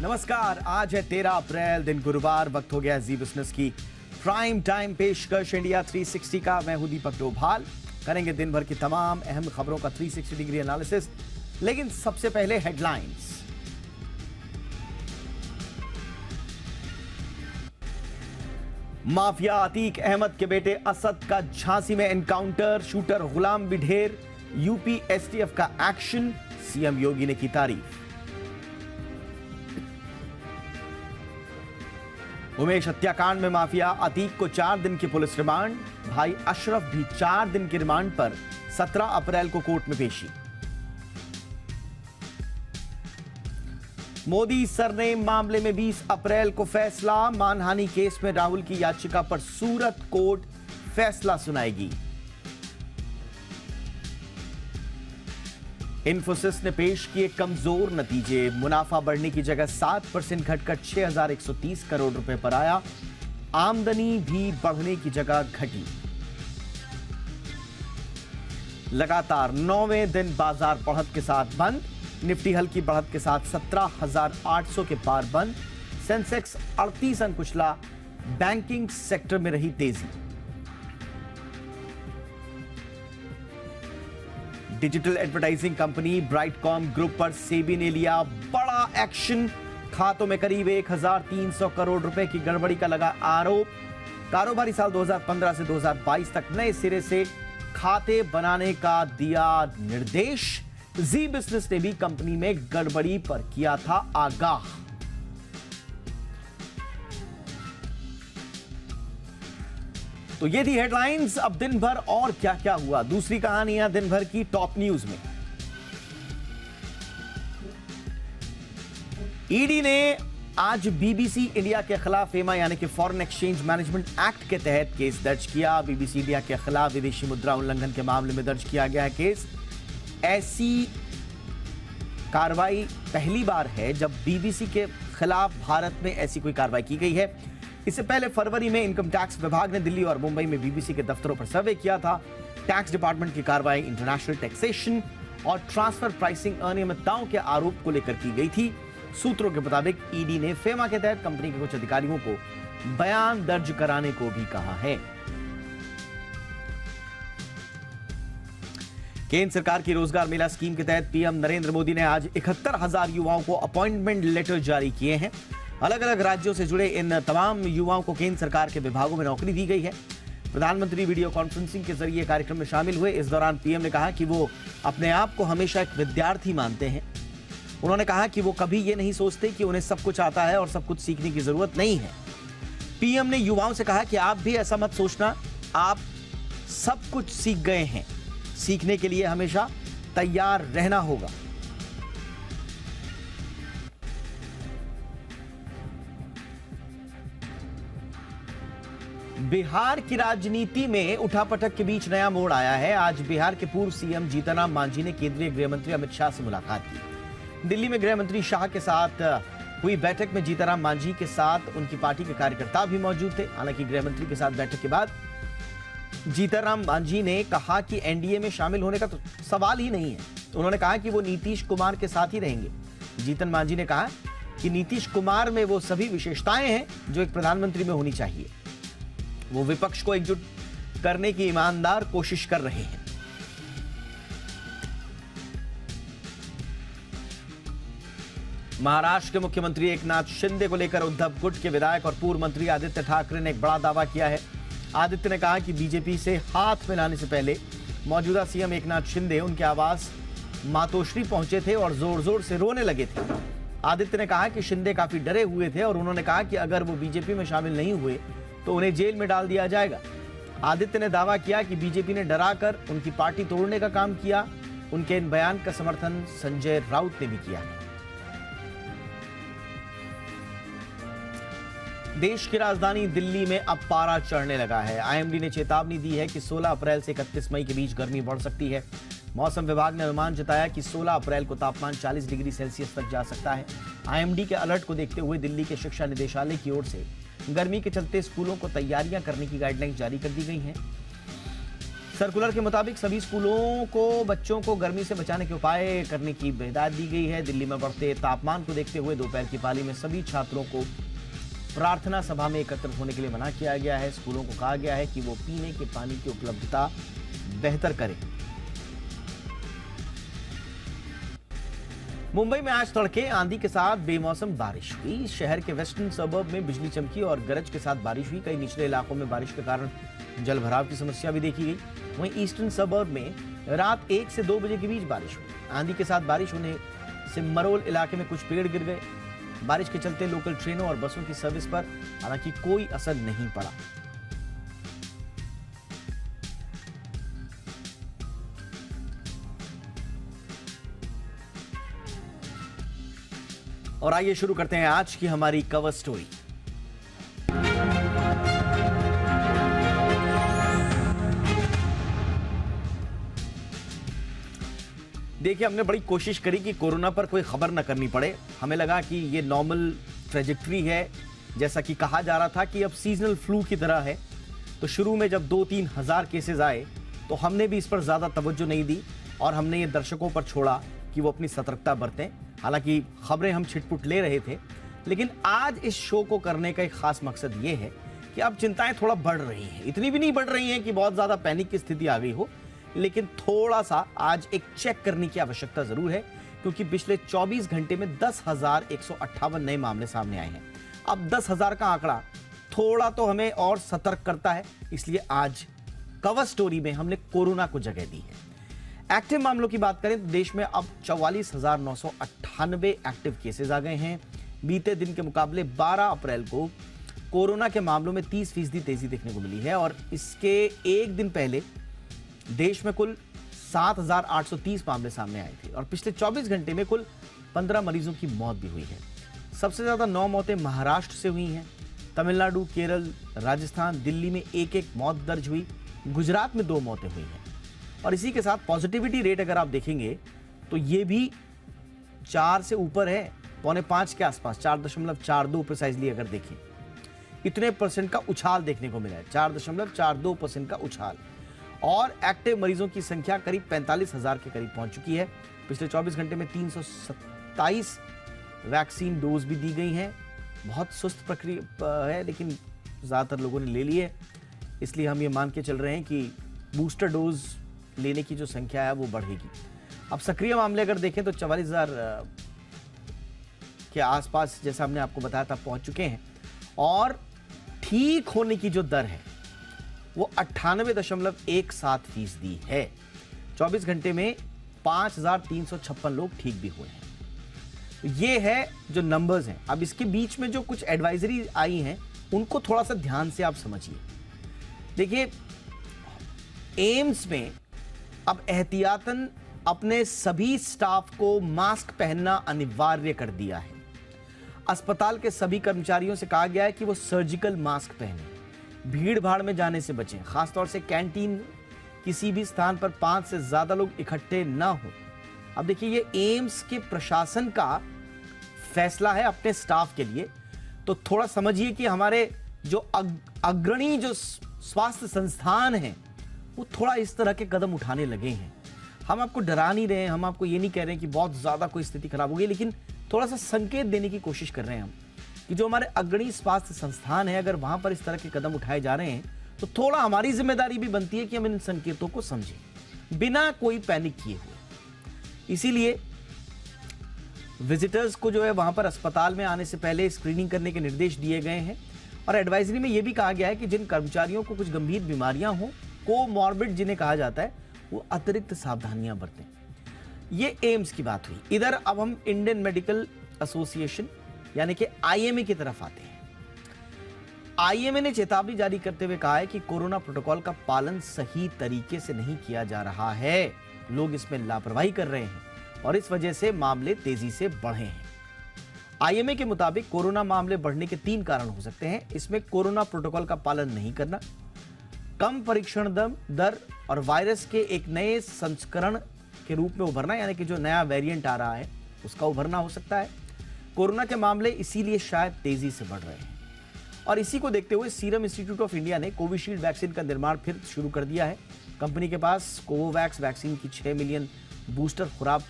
नमस्कार, आज है 13 अप्रैल, दिन गुरुवार। वक्त हो गया जी बिजनेस की प्राइम टाइम पेशकश इंडिया 360 का। मैं हूं दीपक डोभाल। करेंगे दिन भर की तमाम अहम खबरों का 360 डिग्री एनालिसिस, लेकिन सबसे पहले हेडलाइंस। माफिया अतीक अहमद के बेटे असद का झांसी में एनकाउंटर, शूटर गुलाम भी ढेर। यूपी एसटीएफ का एक्शन, सीएम योगी ने की तारीफ। उमेश हत्याकांड में माफिया अतीक को 4 दिन की पुलिस रिमांड। भाई अशरफ भी 4 दिन की रिमांड पर 17 अप्रैल को कोर्ट में पेशी। मोदी सरनेम मामले में 20 अप्रैल को फैसला। मानहानि केस में राहुल की याचिका पर सूरत कोर्ट फैसला सुनाएगी। इन्फोसिस ने पेश किए कमजोर नतीजे। मुनाफा बढ़ने की जगह 7% घटकर 6,130 करोड़ रुपए पर आया। आमदनी भी बढ़ने की जगह घटी। लगातार 9वें दिन बाजार बढ़त के साथ बंद। निफ्टी हल्की बढ़त के साथ 17,800 के पार बंद। सेंसेक्स 38 अंक कुचला। बैंकिंग सेक्टर में रही तेजी। Digital advertising company Brightcom group पर सेबी ने लिया बड़ा एक्शन। खातों में करीब 1,300 करोड़ रुपए की गड़बड़ी का लगा आरोप। कारोबारी साल 2015 से 2022 तक नए सिरे से खाते बनाने का दिया निर्देश। जी बिजनेस ने भी कंपनी में गड़बड़ी पर किया था आगाह। तो ये थी हेडलाइंस। अब दिन भर और क्या क्या हुआ, दूसरी कहानियां दिन भर की टॉप न्यूज में। ईडी ने आज बीबीसी इंडिया के खिलाफ FEMA यानी कि फॉरेन एक्सचेंज मैनेजमेंट एक्ट के तहत केस दर्ज किया। बीबीसी इंडिया के खिलाफ विदेशी मुद्रा उल्लंघन के मामले में दर्ज किया गया है केस। ऐसी कार्रवाई पहली बार है जब बीबीसी के खिलाफ भारत में ऐसी कोई कार्रवाई की गई है। इससे पहले फरवरी में इनकम टैक्स विभाग ने दिल्ली और मुंबई में बीबीसी के दफ्तरों पर सर्वे किया था। टैक्स डिपार्टमेंट की कार्रवाई इंटरनेशनल टैक्सेशन और ट्रांसफर प्राइसिंग अनियमितताओं के आरोप को लेकर की गई थी। सूत्रों के मुताबिक ईडी ने FEMA के तहत कंपनी के कुछ अधिकारियों को बयान दर्ज कराने को भी कहा है। केंद्र सरकार की रोजगार मेला स्कीम के तहत पीएम नरेंद्र मोदी ने आज 71,000 युवाओं को अपॉइंटमेंट लेटर जारी किए हैं। अलग अलग राज्यों से जुड़े इन तमाम युवाओं को केंद्र सरकार के विभागों में नौकरी दी गई है। प्रधानमंत्री वीडियो कॉन्फ्रेंसिंग के जरिए कार्यक्रम में शामिल हुए। इस दौरान पीएम ने कहा कि वो अपने आप को हमेशा एक विद्यार्थी मानते हैं। उन्होंने कहा कि वो कभी ये नहीं सोचते कि उन्हें सब कुछ आता है और सब कुछ सीखने की जरूरत नहीं है। पीएम ने युवाओं से कहा कि आप भी ऐसा मत सोचना, आप सब कुछ सीख गए हैं। सीखने के लिए हमेशा तैयार रहना होगा। बिहार की राजनीति में उठापटक के बीच नया मोड़ आया है। आज बिहार के पूर्व सीएम जीतनराम मांझी ने केंद्रीय गृह मंत्री अमित शाह से मुलाकात की। दिल्ली में गृह मंत्री शाह के साथ हुई बैठक में जीतनराम मांझी के साथ उनकी पार्टी के कार्यकर्ता भी मौजूद थे। हालांकि गृह मंत्री के साथ बैठक के बाद जीतनराम मांझी ने कहा कि एनडीए में शामिल होने का तो सवाल ही नहीं है। उन्होंने कहा कि वो नीतीश कुमार के साथ ही रहेंगे। जीतन मांझी ने कहा कि नीतीश कुमार में वो सभी विशेषताएं हैं जो एक प्रधानमंत्री में होनी चाहिए। वो विपक्ष को एकजुट करने की ईमानदार कोशिश कर रहे हैं। महाराष्ट्र के मुख्यमंत्री एकनाथ शिंदे को लेकर उद्धव गुट के विधायक और पूर्व मंत्री आदित्य ठाकरे ने एक बड़ा दावा किया है। आदित्य ने कहा कि बीजेपी से हाथ मिलाने से पहले मौजूदा सीएम एकनाथ शिंदे उनके आवास मातोश्री पहुंचे थे और जोर जोर से रोने लगे थे। आदित्य ने कहा कि शिंदे काफी डरे हुए थे और उन्होंने कहा कि अगर वो बीजेपी में शामिल नहीं हुए तो उन्हें जेल में डाल दिया जाएगा। आदित्य ने दावा किया कि बीजेपी ने डराकर उनकी पार्टी तोड़ने का काम किया। उनके इन बयान का समर्थन संजय राउत ने भी किया है। देश की राजधानी दिल्ली में अब पारा चढ़ने लगा है। आईएमडी ने चेतावनी दी है कि 16 अप्रैल से 31 मई के बीच गर्मी बढ़ सकती है। मौसम विभाग ने अनुमान जताया कि 16 अप्रैल को तापमान 40 डिग्री सेल्सियस तक जा सकता है। आईएमडी के अलर्ट को देखते हुए दिल्ली के शिक्षा निदेशालय की ओर से गर्मी के चलते स्कूलों को तैयारियां करने की गाइडलाइंस जारी कर दी गई हैं। सर्कुलर के मुताबिक सभी स्कूलों को बच्चों को गर्मी से बचाने के उपाय करने की हिदायत दी गई है। दिल्ली में बढ़ते तापमान को देखते हुए दोपहर की पाली में सभी छात्रों को प्रार्थना सभा में एकत्रित होने के लिए मना किया गया है। स्कूलों को कहा गया है कि वो पीने के पानी की उपलब्धता बेहतर करें। मुंबई में आज तड़के आंधी के साथ बेमौसम बारिश हुई। शहर के वेस्टर्न सबर्ब में बिजली चमकी और गरज के साथ बारिश हुई। कई निचले इलाकों में बारिश के कारण जल भराव की समस्या भी देखी गई। वहीं ईस्टर्न सबर्ब में रात 1 से 2 बजे के बीच बारिश हुई। आंधी के साथ बारिश होने से मरोल इलाके में कुछ पेड़ गिर गए। बारिश के चलते लोकल ट्रेनों और बसों की सर्विस पर हालांकि कोई असर नहीं पड़ा। और आइए शुरू करते हैं आज की हमारी कवर स्टोरी। देखिए, हमने बड़ी कोशिश करी कि कोरोना पर कोई खबर न करनी पड़े। हमें लगा कि ये नॉर्मल ट्रेजेक्ट्री है, जैसा कि कहा जा रहा था कि अब सीजनल फ्लू की तरह है। तो शुरू में जब 2-3 हज़ार केसेस आए तो हमने भी इस पर ज़्यादा तवज्जो नहीं दी और हमने ये दर्शकों पर छोड़ा कि वो अपनी सतर्कता बरतें। हालांकि खबरें हम छिटपुट ले रहे थे, लेकिन आज इस शो को करने का एक खास मकसद ये है कि अब चिंताएं थोड़ा बढ़ रही हैं। इतनी भी नहीं बढ़ रही हैं कि बहुत ज़्यादा पैनिक की स्थिति आ गई हो, लेकिन थोड़ा सा आज एक चेक करने की आवश्यकता जरूर है, क्योंकि पिछले 24 घंटे में 10,158 नए मामले सामने आए हैं। अब 10,000 का आंकड़ा थोड़ा तो हमें और सतर्क करता है, इसलिए आज कवर स्टोरी में हमने कोरोना को जगह दी है। एक्टिव मामलों की बात करें तो देश में अब 44,998 एक्टिव केसेस आ गए हैं। बीते दिन के मुकाबले 12 अप्रैल को कोरोना के मामलों में 30% तेजी देखने को मिली है और इसके एक दिन पहले देश में कुल 7,830 मामले सामने आए थे और पिछले 24 घंटे में कुल 15 मरीजों की मौत भी हुई है। सबसे ज्यादा 9 मौतें महाराष्ट्र से हुई हैं। तमिलनाडु, केरल, राजस्थान, दिल्ली में एक मौत दर्ज हुई। गुजरात में 2 मौतें हुई हैं और इसी के साथ पॉजिटिविटी रेट अगर आप देखेंगे तो ये भी 4 से ऊपर है, 4.5 के आसपास, 4.42 प्रिसाइजली अगर देखें। इतने परसेंट का उछाल देखने को मिला है, 4.42% का उछाल। और एक्टिव मरीजों की संख्या करीब 45,000 के करीब पहुंच चुकी है। पिछले 24 घंटे में 327 वैक्सीन डोज भी दी गई हैं। बहुत सुस्त प्रक्रिया है, लेकिन ज़्यादातर लोगों ने ले ली है, इसलिए हम ये मान के चल रहे हैं कि बूस्टर डोज लेने की जो संख्या है वो बढ़ेगी। अब सक्रिय मामले अगर देखें तो 44,000 के आसपास, जैसा हमने आपको बताया था, पहुंच चुके हैं और ठीक होने की जो दर है वो 98.17% है। 24 घंटे में 5,356 लोग ठीक भी हुए हैं। ये है जो नंबर्स हैं। अब इसके बीच में जो कुछ एडवाइजरी आई हैं उनको थोड़ा सा ध्यान से आप समझिए। देखिए, एम्स में अब एहतियातन अपने सभी स्टाफ को मास्क पहनना अनिवार्य कर दिया है। अस्पताल के सभी कर्मचारियों से कहा गया है कि वो सर्जिकल मास्क पहनें, भीड़ भाड़ में जाने से बचें, खासतौर से कैंटीन, किसी भी स्थान पर 5 से ज्यादा लोग इकट्ठे ना हो। अब देखिए, ये एम्स के प्रशासन का फैसला है अपने स्टाफ के लिए, तो थोड़ा समझिए कि हमारे जो अग्रणी जो स्वास्थ्य संस्थान हैं वो थोड़ा इस तरह के कदम उठाने लगे हैं। हम आपको डरा नहीं रहे हैं, हम आपको ये नहीं कह रहे हैं कि बहुत ज्यादा कोई स्थिति खराब हो गई, लेकिन थोड़ा सा संकेत देने की कोशिश कर रहे हैं हम कि जो हमारे अग्रणी स्वास्थ्य संस्थान है, अगर वहां पर इस तरह के कदम उठाए जा रहे हैं तो थोड़ा हमारी जिम्मेदारी भी बनती है कि हम इन संकेतों को समझें बिना कोई पैनिक किए हुए। इसीलिए विजिटर्स को जो है वहां पर अस्पताल में आने से पहले स्क्रीनिंग करने के निर्देश दिए गए हैं और एडवाइजरी में यह भी कहा गया है कि जिन कर्मचारियों को कुछ गंभीर बीमारियां हों, कोमॉर्बिड जिन्हें कहा जाता है, वो अतिरिक्त सावधानियां बरतें। ये एम्स की बात हुई। इधर अब हम इंडियन मेडिकल एसोसिएशन यानी कि आईएमए की तरफ आते हैं। आईएमए ने चेतावनी जारी करते हुए कहा है कि कोरोना प्रोटोकॉल का पालन सही तरीके से नहीं किया जा रहा है। लोग इसमें लापरवाही कर रहे हैं और इस वजह से मामले तेजी से बढ़े हैं। आईएमए के मुताबिक कोरोना मामले बढ़ने के 3 कारण हो सकते हैं। इसमें कोरोना प्रोटोकॉल का पालन नहीं करना, कम परीक्षण दर और वायरस के एक नए संस्करण के रूप में उभरना, यानी कि जो नया वेरिएंट आ रहा है उसका उभरना हो सकता है। कोरोना के मामले इसीलिए शायद तेजी से बढ़ रहे हैं। और इसी को देखते हुए सीरम इंस्टीट्यूट ऑफ इंडिया ने कोविशील्ड वैक्सीन का निर्माण फिर शुरू कर दिया है। कंपनी के पास कोवोवैक्स वैक्सीन की 6 मिलियन बूस्टर खुराक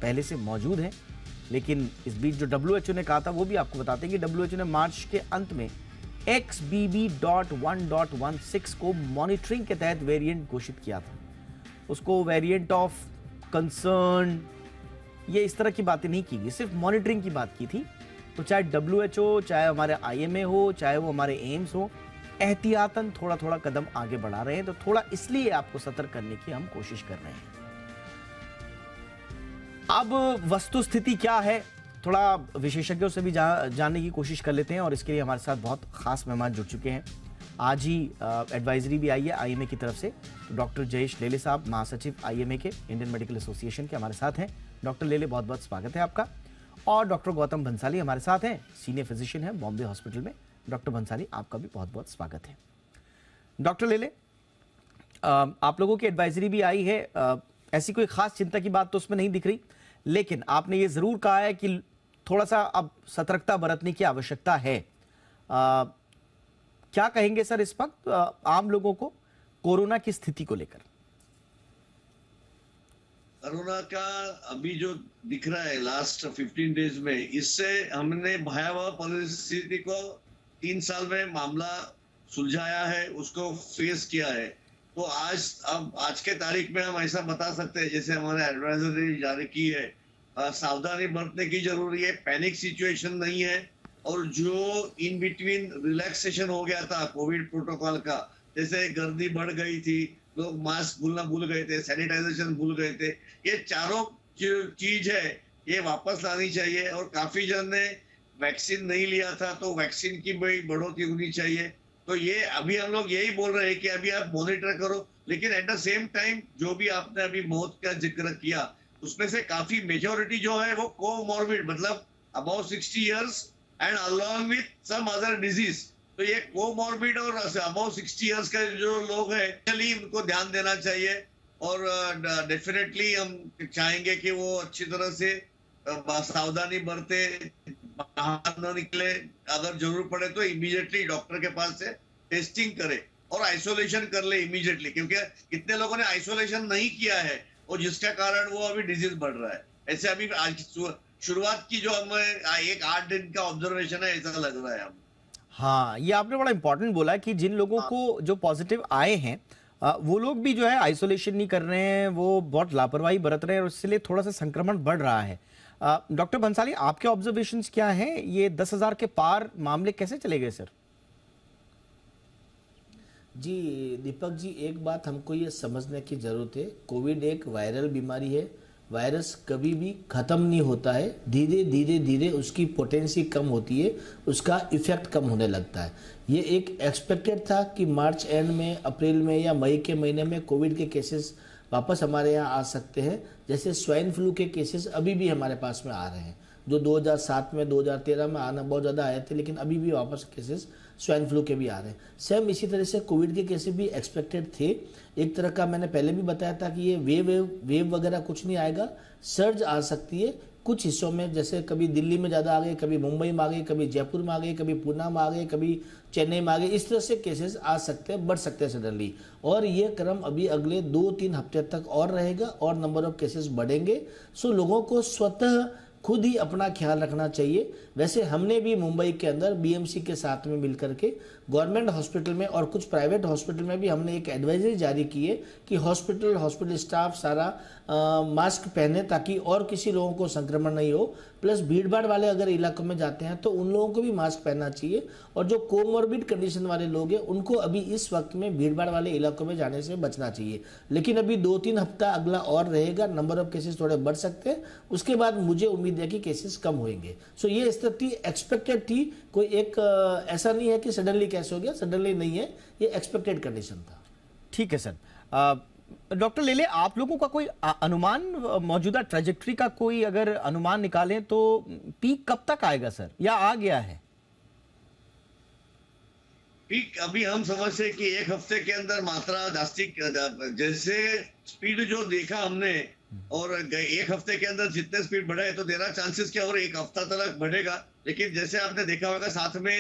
पहले से मौजूद है। लेकिन इस बीच जो WHO ने कहा था वो भी आपको बताते हैं कि WHO ने मार्च के अंत में XBB.1.16 को मॉनिटरिंग के तहत वेरिएंट घोषित किया था। उसको वेरिएंट ऑफ कंसर्न ये इस तरह की बातें नहीं की गई, सिर्फ मॉनिटरिंग की बात की थी। तो चाहे WHO, चाहे हमारे IMA हो, चाहे वो हमारे एम्स हो, एहतियातन थोड़ा थोड़ा कदम आगे बढ़ा रहे हैं। तो थोड़ा इसलिए आपको सतर्क करने की हम कोशिश कर रहे हैं। अब वस्तुस्थिति क्या है, थोड़ा विशेषज्ञों से भी जानने की कोशिश कर लेते हैं और इसके लिए हमारे साथ बहुत खास मेहमान जुड़ चुके हैं। आज ही एडवाइजरी भी आई है IMA की तरफ से। डॉक्टर जयेश लेले साहब, महासचिव IMA के, इंडियन मेडिकल एसोसिएशन के, हमारे साथ हैं। डॉक्टर लेले, बहुत बहुत स्वागत है आपका। और डॉक्टर गौतम भंसाली हमारे साथ हैं, सीनियर फिजिशियन है बॉम्बे हॉस्पिटल में। डॉक्टर भंसाली, आपका भी बहुत बहुत स्वागत है। डॉक्टर लेले, आप लोगों की एडवाइजरी भी आई है, ऐसी कोई खास चिंता की बात तो उसमें नहीं दिख रही, लेकिन आपने ये जरूर कहा है कि थोड़ा सा अब सतर्कता बरतने की आवश्यकता है। क्या कहेंगे सर इस वक्त आम लोगों को कोरोना की स्थिति को लेकर? कोरोना का अभी जो दिख रहा है लास्ट 15 डेज में, इससे हमने भयावह परिस्थिति को 3 साल में मामला सुलझाया है, उसको फेस किया है। तो आज के तारीख में हम ऐसा बता सकते हैं, जैसे हमारे एडवाइजरी जारी की है, सावधानी बरतने की जरूरी है, पैनिक सिचुएशन नहीं है। और जो इन बिटवीन रिलैक्सेशन हो गया था कोविड प्रोटोकॉल का, जैसे गर्दी बढ़ गई थी, लोग मास्क भूल गए थे, सैनिटाइजेशन भूल गए थे, ये चारों चीज है, ये वापस लानी चाहिए। और काफी जन ने वैक्सीन नहीं लिया था, तो वैक्सीन की भी बढ़ोतरी होनी चाहिए। तो ये अभी हम लोग यही बोल रहे हैं कि अभी आप मॉनिटर करो, लेकिन एट द सेम टाइम जो भी आपने अभी मौत का जिक्र किया, उसमें से काफी मेजोरिटी जो है वो कोमॉर्बिड, मतलब about 60 years and along with some other disease. तो ये कोमॉर्बिड और अबाउट 60 इयर्स का जो लोग हैं, चलिए उनको ध्यान देना चाहिए। और डेफिनेटली हम चाहेंगे कि वो अच्छी तरह से सावधानी बरते, बाहर न निकले, अगर जरूर पड़े तो इमीडिएटली डॉक्टर के पास से टेस्टिंग करे और आइसोलेशन कर ले इमीडिएटली, क्योंकि कितने लोगों ने आइसोलेशन नहीं किया है और जिसके कारण वो अभी डिजीज बढ़ रहा है। ऐसे अभी आज शुरुआत की जो हमें 8 दिन का ऑब्जर्वेशन है, ऐसा लग रहा है हम। हाँ, ये आपने बड़ा इंपॉर्टेंट बोला कि जिन लोगों को जो पॉजिटिव आए हैं वो लोग भी जो है आइसोलेशन नहीं कर रहे हैं, वो बहुत लापरवाही बरत रहे हैं और इसलिए थोड़ा सा संक्रमण बढ़ रहा है। डॉक्टर भंसाली, आपके ऑब्जर्वेशंस क्या हैं? ये 10,000 के पार मामले कैसे चले गए सर? जी दीपक जी, एक बात हमको ये समझने की ज़रूरत है, कोविड एक वायरल बीमारी है। वायरस कभी भी ख़त्म नहीं होता है, धीरे धीरे धीरे उसकी पोटेंसी कम होती है, उसका इफेक्ट कम होने लगता है। ये एक एक्सपेक्टेड था कि मार्च एंड में, अप्रैल में या मई के महीने में कोविड के केसेस वापस हमारे यहाँ आ सकते हैं। जैसे स्वाइन फ्लू के केसेस अभी भी हमारे पास में आ रहे हैं, जो 2007 में 2013 में आना बहुत ज़्यादा आए थे, लेकिन अभी भी वापस केसेस स्वाइन फ्लू के भी आ रहे हैं। सेम इसी तरह से कोविड के केसेस भी एक्सपेक्टेड थे। एक तरह का मैंने पहले भी बताया था कि ये वेव वगैरह कुछ नहीं आएगा, सर्ज आ सकती है कुछ हिस्सों में, जैसे कभी दिल्ली में ज़्यादा आ गए, कभी मुंबई में आ गए, कभी जयपुर में आ गए, कभी पूना में आ गए, कभी चेन्नई में आ गए। इस तरह से केसेस आ सकते हैं, बढ़ सकते हैं सडनली। और ये क्रम अभी अगले 2-3 हफ्ते तक और रहेगा और नंबर ऑफ केसेस बढ़ेंगे। सो लोगों को स्वतः खुद ही अपना ख्याल रखना चाहिए। वैसे हमने भी मुंबई के अंदर BMC के साथ में मिलकर के गवर्नमेंट हॉस्पिटल में और कुछ प्राइवेट हॉस्पिटल में भी हमने एक एडवाइजरी जारी की है कि हॉस्पिटल स्टाफ सारा मास्क पहने, ताकि और किसी लोगों को संक्रमण नहीं हो। प्लस भीड़ भाड़ वाले अगर इलाकों में जाते हैं तो उन लोगों को भी मास्क पहनना चाहिए। और जो कोमॉर्बिड कंडीशन वाले लोग हैं उनको अभी इस वक्त में भीड़ भाड़ वाले इलाकों में जाने से बचना चाहिए। लेकिन अभी 2-3 हफ्ता अगला और रहेगा, नंबर ऑफ केसेस थोड़े बढ़ सकते हैं, उसके बाद मुझे उम्मीद है कि केसेस कम होंगे। सो ये स्थिति एक्सपेक्टेड थी, कोई एक ऐसा नहीं है कि सडनली कैसे हो गया, सडनली नहीं है, ये एक्सपेक्टेड कंडीशन था। ठीक है सर। डॉक्टर लेले, आप लोगों का कोई अनुमान, मौजूदा ट्रेजेक्ट्री का कोई अगर अनुमान निकालें तो पीक कब तक आएगा सर, या आ गया है? पीक अभी हम समझते हैं कि 1 हफ्ते के अंदर मात्रा जास्ती, जैसे स्पीड जो देखा हमने और एक हफ्ते के अंदर जितने स्पीड बढ़ा है तो देर आर चांसेस क्या और एक हफ्ता तक बढ़ेगा। लेकिन जैसे आपने देखा होगा साथ में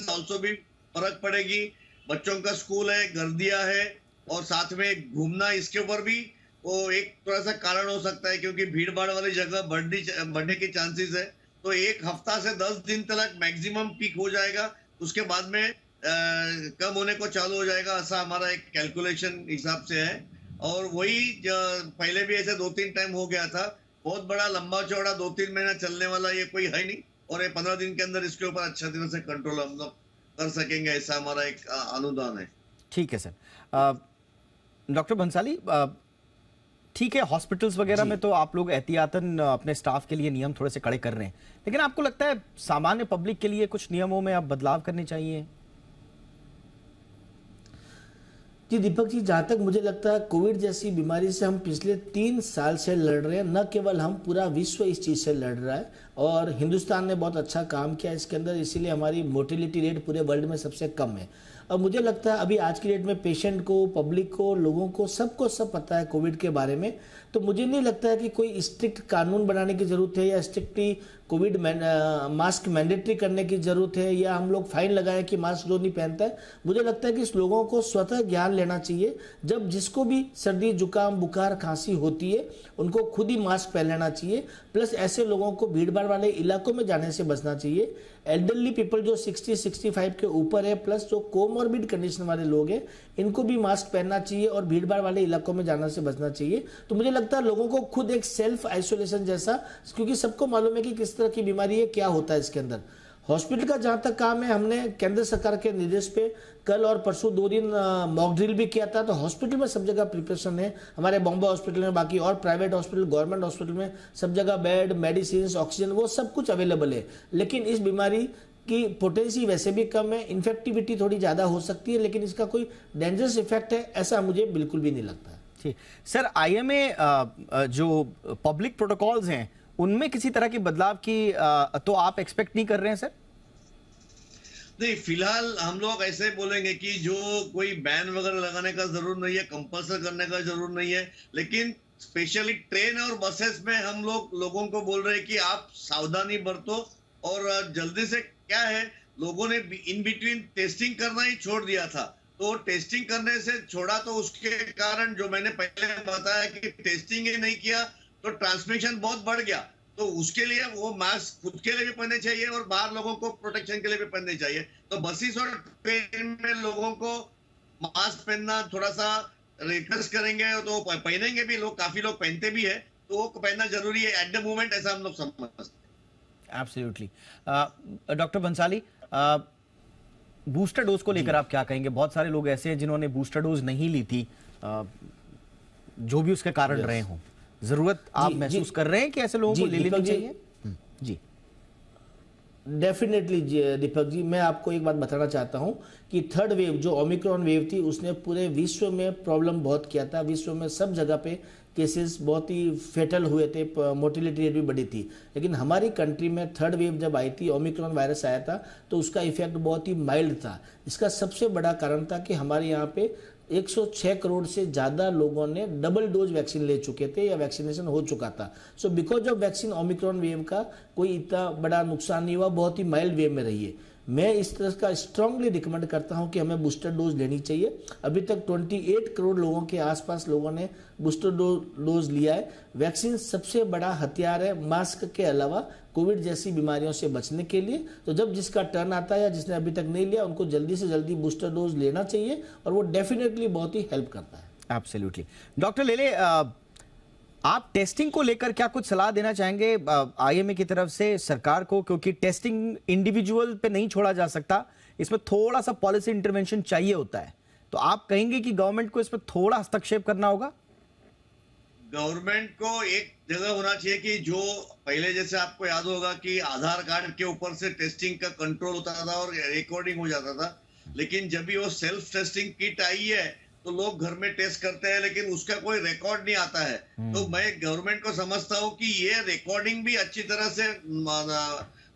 ऑल्सो भी फर्क पड़ेगी। बच्चों का स्कूल है, गर्दियां है और साथ में घूमना, इसके ऊपर भी वो एक थोड़ा सा कारण हो सकता है क्योंकि भीड़ भाड़ वाली जगह बढ़ने की चांसेस है। तो एक हफ्ता से 10 दिन तक मैक्सिमम पीक हो जाएगा, उसके बाद में कम होने को चालू हो जाएगा, ऐसा हमारा एक कैलकुलेशन हिसाब से है। और वही पहले भी ऐसे 2-3 टाइम हो गया था। बहुत बड़ा लंबा चौड़ा 2-3 महीना चलने वाला ये कोई है नहीं और ये 15 दिन के अंदर इसके ऊपर अच्छा तरह से कंट्रोल हम लोग कर सकेंगे, ऐसा हमारा एक अनुदान है। ठीक है सर। डॉक्टर भंसाली, ठीक है, हॉस्पिटल्स वगैरह में तो आप लोग एहतियातन अपने स्टाफ के लिए नियम थोड़े से कड़े कर रहे हैं, लेकिन आपको लगता है सामान्य पब्लिक के लिए कुछ नियमों में अब बदलाव करने चाहिए? जी दीपक जी, जहाँ तक मुझे लगता है कोविड जैसी बीमारी से हम पिछले 3 साल से लड़ रहे हैं। न केवल हम, पूरा विश्व इस चीज़ से लड़ रहा है और हिंदुस्तान ने बहुत अच्छा काम किया इसके अंदर, इसीलिए हमारी मोर्टेलिटी रेट पूरे वर्ल्ड में सबसे कम है। और मुझे लगता है अभी आज की डेट में पेशेंट को, पब्लिक को, लोगों को सब पता है कोविड के बारे में। तो मुझे नहीं लगता है कि कोई स्ट्रिक्ट कानून बनाने की ज़रूरत है या स्ट्रिक्टली कोविड मास्क मैंडेटरी करने की ज़रूरत है या हम लोग फाइन लगाएं कि मास्क जो नहीं पहनता है। मुझे लगता है कि इस लोगों को स्वतः ज्ञान लेना चाहिए। जब जिसको भी सर्दी, जुकाम, बुखार, खांसी होती है उनको खुद ही मास्क पहन लेना चाहिए। प्लस ऐसे लोगों को भीड़ भाड़ वाले इलाकों में जाने से बचना चाहिए। एल्डरली पीपल जो 60-65 के ऊपर है, प्लस जो कोमॉर्बिड कंडीशन वाले लोग हैं, इनको भी मास्क पहनना चाहिए और भीड़ भाड़ वाले इलाकों में जाने से बचना चाहिए। तो मुझे लगता है लोगों को खुद एक सेल्फ आइसोलेशन जैसा, क्योंकि सबको मालूम है कि किस तरह की बीमारी है, क्या होता है इसके अंदर। हॉस्पिटल का जहां तक काम है, हमने केंद्र सरकार के निर्देश पे कल और परसों 2 दिन मॉक ड्रिल भी किया था। तो हॉस्पिटल में सब जगह प्रिपरेशन है, हमारे बॉम्बे हॉस्पिटल में, बाकी और प्राइवेट हॉस्पिटल, गवर्नमेंट हॉस्पिटल में सब जगह बेड, मेडिसिन, ऑक्सीजन, वो सब कुछ अवेलेबल है। लेकिन इस बीमारी की पोटेंसी वैसे भी कम है, इन्फेक्टिविटी थोड़ी ज़्यादा हो सकती है, लेकिन इसका कोई डेंजरस इफेक्ट है ऐसा मुझे बिल्कुल भी नहीं लगता। ठीक सर, आईएमए जो पब्लिक प्रोटोकॉल्स हैं उनमें किसी तरह की बदलाव की तो आप एक्सपेक्ट नहीं कर रहे हैं सर? नहीं, फिलहाल हम लोग ऐसे बोलेंगे कि जो कोई बैन वगैरह लगाने का जरूर नहीं है, कंपल्सरी करने का जरूर नहीं है। लेकिन स्पेशली ट्रेन और बसेस में हम लोग लोगों को बोल रहे हैं कि आप सावधानी बरतो। और जल्दी से क्या है, लोगों ने इन बिटवीन टेस्टिंग करना ही छोड़ दिया था। तो टेस्टिंग करने से छोड़ा तो उसके कारण जो मैंने पहले बताया कि टेस्टिंग ही नहीं किया तो ट्रांसमिशन बहुत बढ़ गया। तो उसके लिए वो मास्क खुद के लिए भी पहनने चाहिए और बाहर लोगों को प्रोटेक्शन के लिए भी पहनने चाहिए। तो बसेस और ट्रेन में लोगों को मास्क पहनना थोड़ा सा रिक्वेस्ट करेंगे तो पहनेंगे भी लोग, काफी लोग पहनते भी है, तो वो पहनना जरूरी है एट द मोमेंट, ऐसा हम लोग समझते हैं। Absolutely. Doctor Bhansali, booster dose को लेकर आप क्या कहेंगे? बहुत सारे लोग ऐसे हैं जिन्होंने बूस्टर डोज नहीं ली थी, जो भी उसके कारण रहे हों। जरूरत आप महसूस कर रहे हैं कि ऐसे लोगों को ले लेनी चाहिए? जी डेफिनेटली दीपक जी, मैं आपको एक बात बताना चाहता हूं कि थर्ड वेव जो ओमिक्रॉन वेव थी उसने पूरे विश्व में प्रॉब्लम बहुत किया था। विश्व में सब जगह पे केसेस बहुत ही फेटल हुए थे, मोर्टेलिटी रेट भी बढ़ी थी। लेकिन हमारी कंट्री में थर्ड वेव जब आई थी, ओमिक्रॉन वायरस आया था, तो उसका इफेक्ट बहुत ही माइल्ड था। इसका सबसे बड़ा कारण था कि हमारे यहाँ पे 106 करोड़ से ज़्यादा लोगों ने डबल डोज वैक्सीन ले चुके थे या वैक्सीनेशन हो चुका था। So because of vaccine Omicron wave का कोई इतना बड़ा नुकसान नहीं हुआ, बहुत ही माइल्ड वेव में रही है। मैं इस तरह का स्ट्रांगली रिकमेंड करता हूं कि हमें बूस्टर डोज लेनी चाहिए। अभी तक 28 करोड़ लोगों के आसपास लोगों ने बूस्टर डोज लिया है। वैक्सीन सबसे बड़ा हथियार है मास्क के अलावा कोविड जैसी बीमारियों से बचने के लिए। तो जब जिसका टर्न आता है या जिसने अभी तक नहीं लिया, उनको जल्दी से जल्दी बूस्टर डोज लेना चाहिए और वो डेफिनेटली बहुत ही हेल्प करता है। एब्सोल्युटली। डॉक्टर लेले, आप टेस्टिंग को लेकर क्या कुछ सलाह देना चाहेंगे आईएमए की तरफ से सरकार को? क्योंकि टेस्टिंग इंडिविजुअल पे नहीं छोड़ा जा सकता, इसमें थोड़ा सा पॉलिसी इंटरवेंशन चाहिए होता है। तो आप कहेंगे कि गवर्नमेंट को इसमें थोड़ा हस्तक्षेप करना होगा? गवर्नमेंट को एक जगह होना चाहिए कि जो पहले जैसे आपको याद होगा कि आधार कार्ड के ऊपर से टेस्टिंग का कंट्रोल होता था और रिकॉर्डिंग हो जाता था। लेकिन जब भी वो सेल्फ टेस्टिंग किट आई है तो लोग घर में टेस्ट करते हैं, लेकिन उसका कोई रिकॉर्ड नहीं आता है। तो मैं गवर्नमेंट को समझता हूँ कि ये रिकॉर्डिंग भी अच्छी तरह से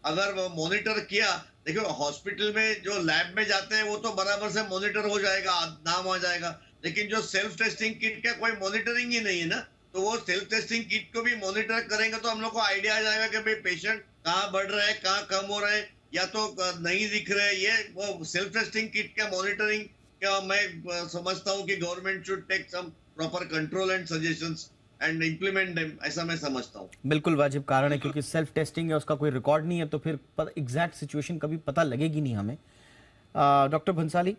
अगर मॉनिटर किया। देखो, हॉस्पिटल में जो लैब में जाते हैं वो तो बराबर से मॉनिटर हो जाएगा, नाम आ जाएगा। लेकिन जो सेल्फ टेस्टिंग किट का कोई मॉनिटरिंग ही नहीं है ना, तो वो सेल्फ टेस्टिंग किट को भी मॉनिटर करेंगे तो हम लोग को आइडिया आ जाएगा कि भाई पेशेंट कहाँ बढ़ रहा है, कहाँ कम हो रहा है, या तो नहीं दिख रहे। ये वो सेल्फ टेस्टिंग किट का मॉनिटरिंग क्या मैं समझता हूँ कि government should take some proper control and suggestions and implement them, ऐसा मैं समझता हूँ। बिल्कुल वाजिब कारण है, क्योंकि सेल्फ टेस्टिंग है, उसका कोई रिकॉर्ड नहीं है, तो फिर एग्जैक्ट सिचुएशन कभी पता लगेगी नहीं हमें। डॉक्टर भंसाली,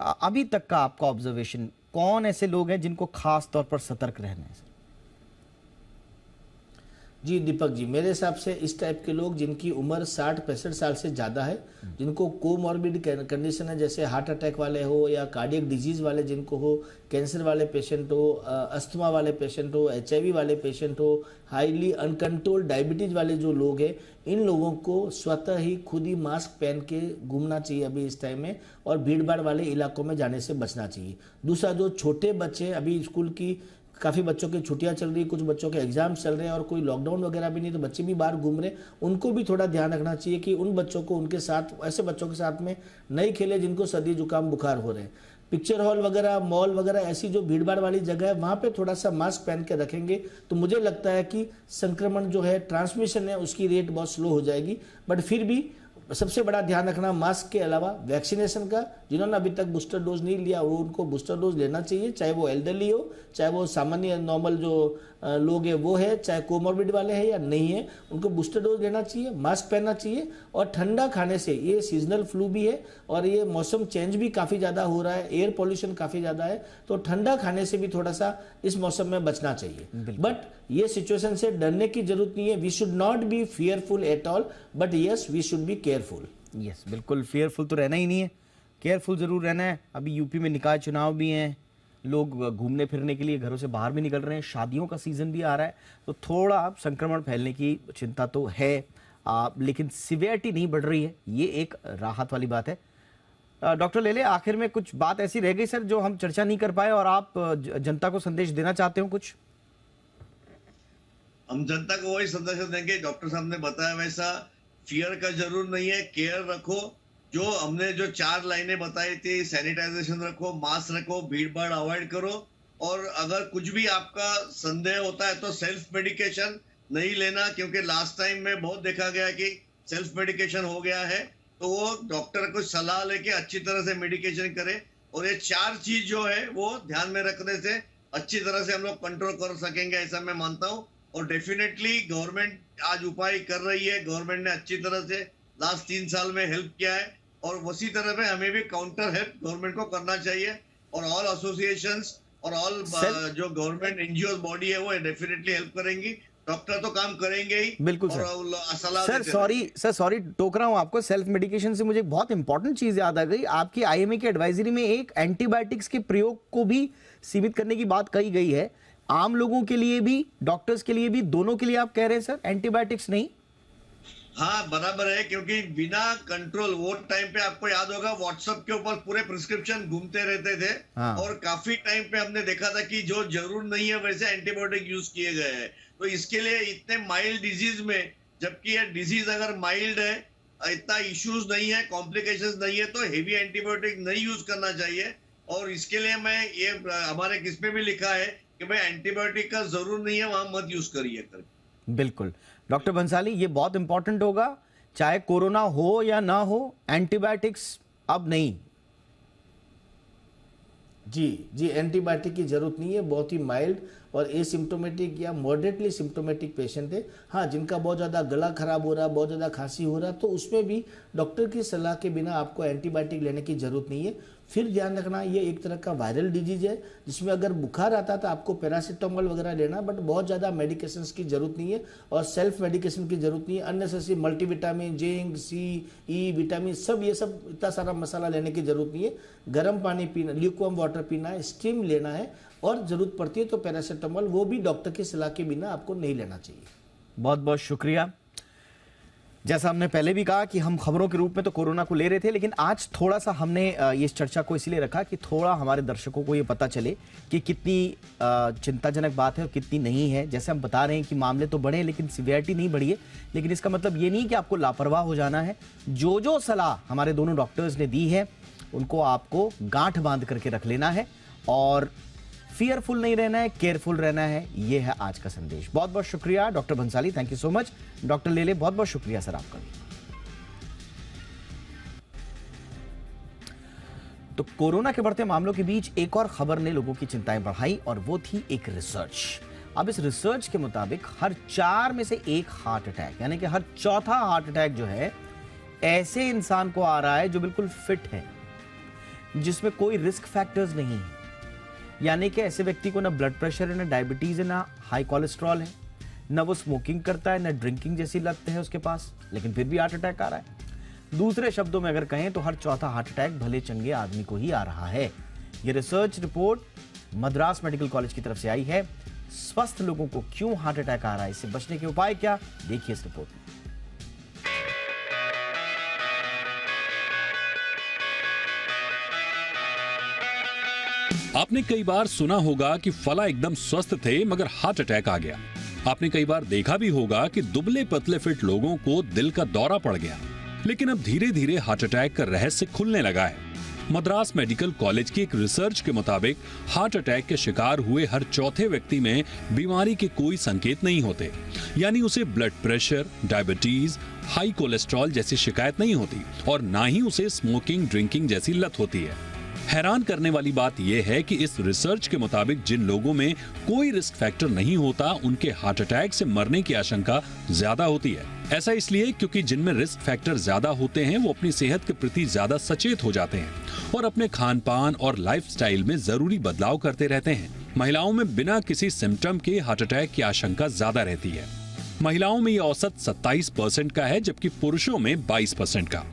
अभी तक का आपका ऑब्जर्वेशन, कौन ऐसे लोग हैं जिनको खास तौर पर सतर्क रहना है? जी दीपक जी, मेरे हिसाब से इस टाइप के लोग जिनकी उम्र 60-65 साल से ज़्यादा है, जिनको कोमॉर्बिड कंडीशन है, जैसे हार्ट अटैक वाले हो या कार्डियक डिजीज़ वाले जिनको हो, कैंसर वाले पेशेंट हो, अस्थमा वाले पेशेंट हो, HIV वाले पेशेंट हो, हाईली अनकंट्रोल्ड डायबिटीज़ वाले जो लोग हैं, इन लोगों को स्वतः ही खुद ही मास्क पहन के घूमना चाहिए अभी इस टाइम में, और भीड़ भाड़ वाले इलाकों में जाने से बचना चाहिए। दूसरा, जो छोटे बच्चे, अभी स्कूल की काफ़ी बच्चों की छुट्टियां चल रही, कुछ बच्चों के एग्जाम्स चल रहे हैं और कोई लॉकडाउन वगैरह भी नहीं, तो बच्चे भी बाहर घूम रहे हैं, उनको भी थोड़ा ध्यान रखना चाहिए कि उन बच्चों को उनके साथ, ऐसे बच्चों के साथ में नहीं खेले जिनको सर्दी जुकाम बुखार हो रहे हैं। पिक्चर हॉल वगैरह, मॉल वगैरह, ऐसी जो भीड़ भाड़ वाली जगह है, वहाँ पे थोड़ा सा मास्क पहन के रखेंगे तो मुझे लगता है कि संक्रमण जो है, ट्रांसमिशन है, उसकी रेट बहुत स्लो हो जाएगी। बट फिर भी सबसे बड़ा ध्यान रखना मास्क के अलावा वैक्सीनेशन का। जिन्होंने अभी तक बूस्टर डोज नहीं लिया वो, उनको बूस्टर डोज लेना चाहिए, चाहे वो एल्डरली हो, चाहे वो सामान्य नॉर्मल जो लोग हैं वो है, चाहे कोमॉर्बिड वाले हैं या नहीं है, उनको बूस्टर डोज लेना चाहिए, मास्क पहनना चाहिए। और ठंडा खाने से, ये सीजनल फ्लू भी है और ये मौसम चेंज भी काफ़ी ज़्यादा हो रहा है, एयर पॉल्यूशन काफ़ी ज़्यादा है, तो ठंडा खाने से भी थोड़ा सा इस मौसम में बचना चाहिए। बट ये सिचुएशन से डरने की जरूरत नहीं है। We should not be fearful at all, but yes we should be careful. Yes, बिल्कुल फियरफुल तो रहना ही नहीं है, केयरफुल जरूर रहना है। अभी यूपी में निकाय चुनाव भी हैं, लोग घूमने फिरने के लिए घरों से बाहर भी निकल रहे हैं, शादियों का सीजन भी आ रहा है, तो थोड़ा संक्रमण फैलने की चिंता तो है, लेकिन सिवियरिटी नहीं बढ़ रही है, ये एक राहत वाली बात है। डॉक्टर लेले, आखिर में कुछ बात ऐसी रह गई सर जो हम चर्चा नहीं कर पाए और आप जनता को संदेश देना चाहते हो कुछ? हम जनता को वही संदेश देंगे, डॉक्टर साहब ने बताया वैसा, फियर का जरूर नहीं है, केयर रखो। जो हमने जो 4 लाइनें बताई थी, सैनिटाइजेशन रखो, मास्क रखो, भीड़ भाड़ अवॉइड करो, और अगर कुछ भी आपका संदेह होता है तो सेल्फ मेडिकेशन नहीं लेना, क्योंकि लास्ट टाइम में बहुत देखा गया कि सेल्फ मेडिकेशन हो गया है, तो वो डॉक्टर को सलाह लेके अच्छी तरह से मेडिकेशन करे। और ये 4 चीज जो है वो ध्यान में रखने से अच्छी तरह से हम लोग कंट्रोल कर सकेंगे, ऐसा मैं मानता हूँ। और डेफिनेटली गवर्नमेंट आज उपाय कर रही है, गवर्नमेंट ने अच्छी तरह से लास्ट 3 साल में हेल्प किया है, और उसी तरह में हमें भी काउंटर हेल्प गवर्नमेंट को करना चाहिए। और ऑल एसोसिएशंस और ऑल जो गवर्नमेंट एनजीओ बॉडी है वो डेफिनेटली हेल्प करेंगी, डॉक्टर तो काम करेंगे ही। बिल्कुल सर, सॉरी टोक रहा हूं आपको। सेल्फ मेडिकेशन से मुझे एक बहुत इंपॉर्टेंट चीज याद आ गई। आपकी आईएमए की एडवाइजरी में एक एंटीबायोटिक्स के प्रयोग को भी सीमित करने की बात कही गई है, आम लोगों के लिए भी, डॉक्टर्स के लिए भी, दोनों के लिए आप कह रहे हैं सर, एंटीबायोटिक्स नहीं? हाँ बराबर है, क्योंकि बिना कंट्रोल, वो टाइम पे आपको याद होगा व्हाट्सएप के ऊपर पूरे प्रिस्क्रिप्शन घूमते रहते थे। हाँ। और काफी टाइम पे हमने देखा था कि जो जरूर नहीं है वैसे एंटीबायोटिक यूज किए गए हैं। तो इसके लिए इतने माइल्ड डिजीज में, जबकि ये डिजीज अगर माइल्ड है, इतना इश्यूज नहीं है, कॉम्प्लिकेशंस नहीं है, तो हेवी एंटीबायोटिक नहीं यूज करना चाहिए। और इसके लिए मैं ये हमारे किसमें भी लिखा है कि भाई एंटीबायोटिक का जरूर नहीं है, वहां मत यूज करिए। बिल्कुल डॉक्टर भंसाली, ये बहुत इंपॉर्टेंट होगा, चाहे कोरोना हो या ना हो, एंटीबायोटिक्स अब नहीं। जी एंटीबायोटिक की जरूरत नहीं है। बहुत ही माइल्ड और एसिम्टोमेटिक या मॉडरेटली सिम्टोमेटिक पेशेंट है। हाँ, जिनका बहुत ज़्यादा गला खराब हो रहा, बहुत ज़्यादा खांसी हो रहा, तो उसमें भी डॉक्टर की सलाह के बिना आपको एंटीबायोटिक लेने की जरूरत नहीं है। फिर ध्यान रखना, ये एक तरह का वायरल डिजीज है, जिसमें अगर बुखार आता तो आपको पैरासीटामोल वगैरह लेना, बट बहुत ज़्यादा मेडिकेशंस की जरूरत नहीं है और सेल्फ मेडिकेशन की जरूरत नहीं है। अननेसेसरी मल्टीविटामिन, जिंक, सी, ई विटामिन, सब ये सब इतना सारा मसाला लेने की जरूरत नहीं है। गर्म पानी पीना, ल्यूकवार्म वाटर पीना है, स्टीम लेना है, और जरूरत पड़ती है तो पैरासीटामोल, वो भी डॉक्टर की सलाह के बिना आपको नहीं लेना चाहिए। बहुत बहुत शुक्रिया। जैसा हमने पहले भी कहा कि हम खबरों के रूप में तो कोरोना को ले रहे थे, लेकिन आज थोड़ा सा हमने ये चर्चा को इसलिए रखा कि थोड़ा हमारे दर्शकों को ये पता चले कि कितनी चिंताजनक बात है और कितनी नहीं है। जैसे हम बता रहे हैं कि मामले तो बढ़े लेकिन सिवियरिटी नहीं बढ़ी है, लेकिन इसका मतलब ये नहीं कि आपको लापरवाह हो जाना है। जो सलाह हमारे दोनों डॉक्टर्स ने दी है उनको आपको गांठ बांध करके रख लेना है और फियरफुल नहीं रहना है, केयरफुल रहना है, ये है आज का संदेश। बहुत बहुत शुक्रिया doctor Bhansali, thank you so much. Doctor लेले, बहुत बहुत शुक्रिया सर आपका भी। तो कोरोना के बढ़ते मामलों के बीच एक और खबर ने लोगों की चिंताएं बढ़ाई और वो थी एक रिसर्च। अब इस रिसर्च के मुताबिक हर 4 में से 1 हार्ट अटैक, यानी कि हर चौथा हार्ट अटैक जो है ऐसे इंसान को आ रहा है जो बिल्कुल फिट है, जिसमें कोई रिस्क फैक्टर्स नहीं है। यानी कि ऐसे व्यक्ति को ना ब्लड प्रेशर है, ना डायबिटीज है, ना हाई कोलेस्ट्रॉल है, ना वो स्मोकिंग करता है, ना ड्रिंकिंग जैसी लत है उसके पास, लेकिन फिर भी हार्ट अटैक आ रहा है। दूसरे शब्दों में अगर कहें तो हर चौथा हार्ट अटैक भले चंगे आदमी को ही आ रहा है। यह research report Madras medical college की तरफ से आई है। स्वस्थ लोगों को क्यों हार्ट अटैक आ रहा है, इससे बचने के उपाय क्या, देखिए इस रिपोर्ट में। आपने कई बार सुना होगा कि फला एकदम स्वस्थ थे मगर हार्ट अटैक आ गया। आपने कई बार देखा भी होगा कि दुबले पतले फिट लोगों को दिल का दौरा पड़ गया। लेकिन अब धीरे धीरे हार्ट अटैक का रहस्य खुलने लगा है। मद्रास मेडिकल कॉलेज की एक रिसर्च के मुताबिक हार्ट अटैक के शिकार हुए हर चौथे व्यक्ति में बीमारी के कोई संकेत नहीं होते, यानी उसे blood pressure, diabetes, high cholesterol जैसी शिकायत नहीं होती और ना ही उसे स्मोकिंग, ड्रिंकिंग जैसी लत होती है। हैरान करने वाली बात यह है कि इस रिसर्च के मुताबिक जिन लोगों में कोई रिस्क फैक्टर नहीं होता, उनके हार्ट अटैक से मरने की आशंका ज्यादा होती है। ऐसा इसलिए क्योंकि जिनमें रिस्क फैक्टर ज्यादा होते हैं वो अपनी सेहत के प्रति ज्यादा सचेत हो जाते हैं और अपने खान पान और लाइफस्टाइल में जरूरी बदलाव करते रहते हैं। महिलाओं में बिना किसी सिम्टम के हार्ट अटैक की आशंका ज्यादा रहती है। महिलाओं में यह औसत 27% का है, जबकि पुरुषों में 22% का।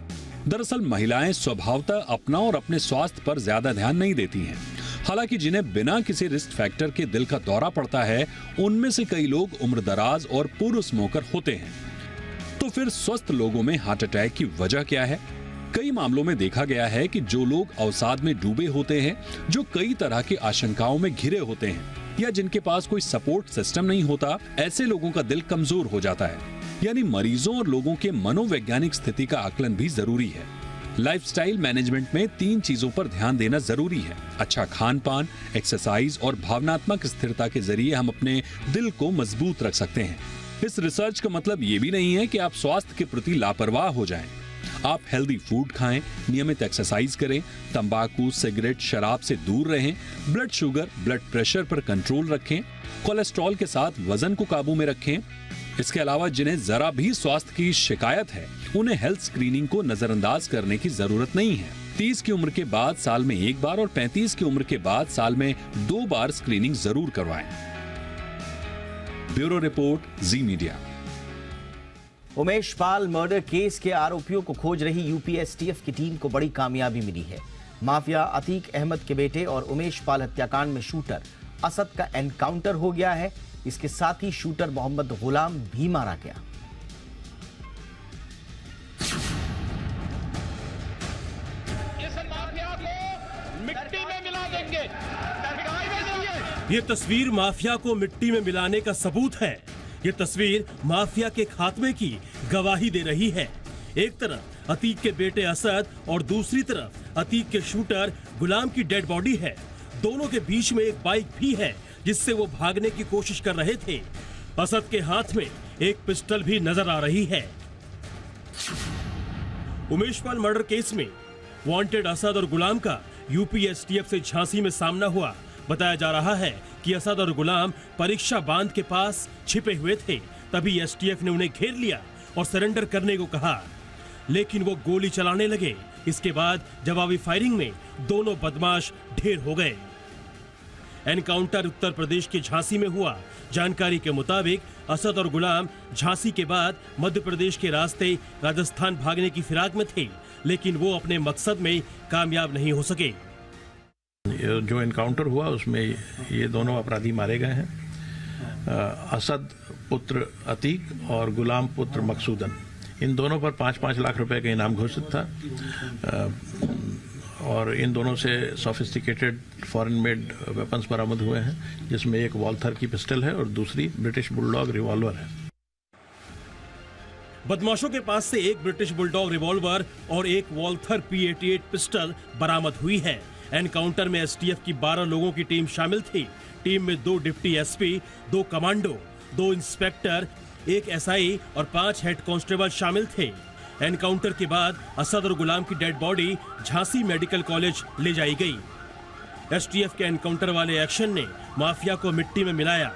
दरअसल महिलाएं स्वभावतः अपना और अपने स्वास्थ्य पर ज्यादा ध्यान नहीं देती हैं। हालांकि जिन्हें बिना किसी रिस्क फैक्टर के दिल का दौरा पड़ता है, उनमें से कई लोग उम्रदराज और पूर्व स्मोकर होते हैं। तो फिर स्वस्थ लोगों में हार्ट अटैक की वजह क्या है? कई मामलों में देखा गया है कि जो लोग अवसाद में डूबे होते हैं, जो कई तरह की आशंकाओं में घिरे होते हैं या जिनके पास कोई सपोर्ट सिस्टम नहीं होता, ऐसे लोगों का दिल कमजोर हो जाता है। यानी मरीजों और लोगों के मनोवैज्ञानिक स्थिति का आकलन भी जरूरी है। लाइफस्टाइल मैनेजमेंट में 3 चीजों पर ध्यान देना जरूरी है। अच्छा खान पान, एक्सरसाइज और भावनात्मक स्थिरता के जरिए हम अपने दिल को मजबूत रख सकते हैं। इस रिसर्च का मतलब ये भी नहीं है कि आप स्वास्थ्य के प्रति लापरवाह हो जाएं। आप हेल्दी फूड खाएं, नियमित एक्सरसाइज करें, तंबाकू, सिगरेट, शराब से दूर रहें, ब्लड शुगर, ब्लड प्रेशर पर कंट्रोल रखें, कोलेस्ट्रॉल के साथ वजन को काबू में रखें। इसके अलावा जिन्हें जरा भी स्वास्थ्य की शिकायत है, उन्हें हेल्थ स्क्रीनिंग को नजरअंदाज करने की जरूरत नहीं है। 30 की उम्र के बाद साल में 1 बार और 35 की उम्र के बाद साल में 2 बार स्क्रीनिंग जरूर करवाएं। ब्यूरो रिपोर्ट, जी media. Umesh Pal murder case के आरोपियों को खोज रही यूपी एसटीएफ की टीम को बड़ी कामयाबी मिली है। माफिया अतीक अहमद के बेटे और उमेश पाल हत्याकांड में शूटर असद का एनकाउंटर हो गया है। इसके साथ ही शूटर मोहम्मद गुलाम भी मारा गया। इस माफिया को मिट्टी में मिला देंगे। ये तस्वीर माफिया को मिट्टी में मिलाने का सबूत है। ये तस्वीर माफिया के खात्मे की गवाही दे रही है। एक तरफ अतीक के बेटे असद और दूसरी तरफ अतीक के शूटर गुलाम की डेड बॉडी है। दोनों के बीच में एक बाइक भी है जिससे वो भागने की कोशिश कर रहे थे। असद के हाथ में एक पिस्टल भी नजर आ रही है। उमेश पाल मर्डर केस में वांटेड असद और गुलाम का यूपी एसटीएफ से झांसी में सामना हुआ। बताया जा रहा है कि असद और गुलाम परीक्षा बांध के पास छिपे हुए थे। तभी एसटीएफ ने उन्हें घेर लिया और सरेंडर करने को कहा, लेकिन वो गोली चलाने लगे। इसके बाद जवाबी फायरिंग में दोनों बदमाश ढेर हो गए। एनकाउंटर उत्तर प्रदेश के झांसी में हुआ। जानकारी के मुताबिक असद और गुलाम झांसी के बाद मध्य प्रदेश के रास्ते राजस्थान भागने की फिराक में थे, लेकिन वो अपने मकसद में कामयाब नहीं हो सके। जो एनकाउंटर हुआ उसमें ये दोनों अपराधी मारे गए हैं। असद पुत्र अतीक और गुलाम पुत्र मकसूदन, इन दोनों पर 5-5 लाख रुपए का इनाम घोषित था। और इन दोनों से सोफिस्टिकेटेड फॉरेन मेड वेपन्स बरामद हुए हैं, जिसमें एक वॉल्थर की पिस्टल है और दूसरी ब्रिटिश बुलडॉग रिवॉल्वर है। बदमाशों के पास से एक ब्रिटिश बुलडॉग रिवॉल्वर और एक वॉल्थर P88 पिस्टल बरामद हुई है। एनकाउंटर में एसटीएफ की 12 लोगों की टीम शामिल थी। टीम में 2 deputy SP, 2 commando, 2 inspector, 1 SI और 5 हेड कांस्टेबल शामिल थे। एनकाउंटर के बाद असद और गुलाम की dead body Jhansi medical college ले जाई गई। एसटीएफ के एनकाउंटर वाले एक्शन ने माफिया को मिट्टी में मिलाया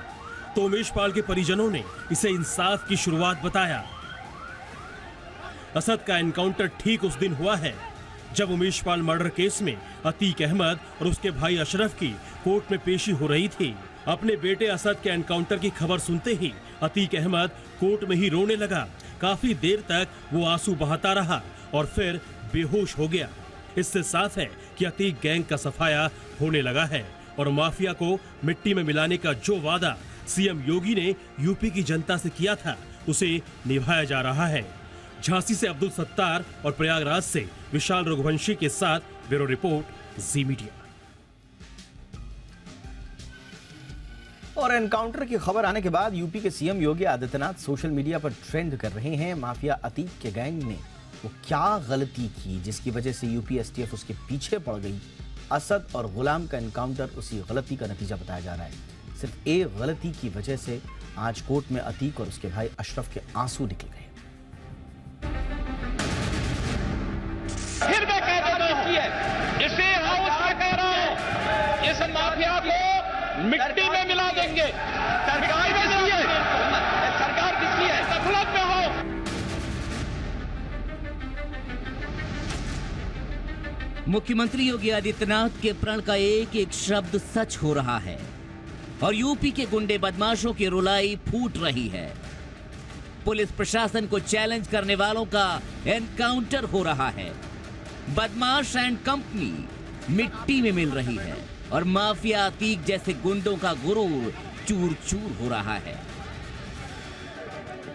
तो उमेश पाल के परिजनों ने इसे इंसाफ की शुरुआत बताया। असद का एनकाउंटर ठीक उस दिन हुआ है जब उमेश पाल मर्डर केस में अतीक अहमद और उसके भाई अशरफ की कोर्ट में पेशी हो रही थी। अपने बेटे असद के एनकाउंटर की खबर सुनते ही अतीक अहमद कोर्ट में ही रोने लगा। काफी देर तक वो आंसू बहाता रहा और फिर बेहोश हो गया। इससे साफ है कि अतीक गैंग का सफाया होने लगा है और माफिया को मिट्टी में मिलाने का जो वादा सीएम योगी ने यूपी की जनता से किया था उसे निभाया जा रहा है। झांसी से अब्दुल सत्तार और प्रयागराज से विशाल रघुवंशी के साथ ब्यूरो रिपोर्ट, जी मीडिया। और एनकाउंटर की खबर आने के बाद यूपी के CM Yogi Adityanath social media पर ट्रेंड कर रहे हैं। माफिया अतीक के गैंग ने वो क्या गलती की जिसकी वजह से यूपी एसटीएफ उसके पीछे पड़ गई। असद और गुलाम का एनकाउंटर उसी गलती का नतीजा बताया जा रहा है। सिर्फ एक गलती की वजह से आज कोर्ट में अतीक और उसके भाई अशरफ के आंसू निकल गए। फिर मैं कह देता हूं, इसे हाउस में कह रहा हूं, इस माफिया को मिट्टी में मिला देंगे। सरकार किसकी है? सरकार किसकी है? गफलत में हो। मुख्यमंत्री योगी आदित्यनाथ के प्रण का एक एक शब्द सच हो रहा है और यूपी के गुंडे बदमाशों की रुलाई फूट रही है। पुलिस प्रशासन को चैलेंज करने वालों का एनकाउंटर हो रहा है। बदमाश एंड कंपनी मिट्टी में मिल रही है और माफिया अतीक जैसे गुंडों का गुरूर चूर चूर हो रहा है।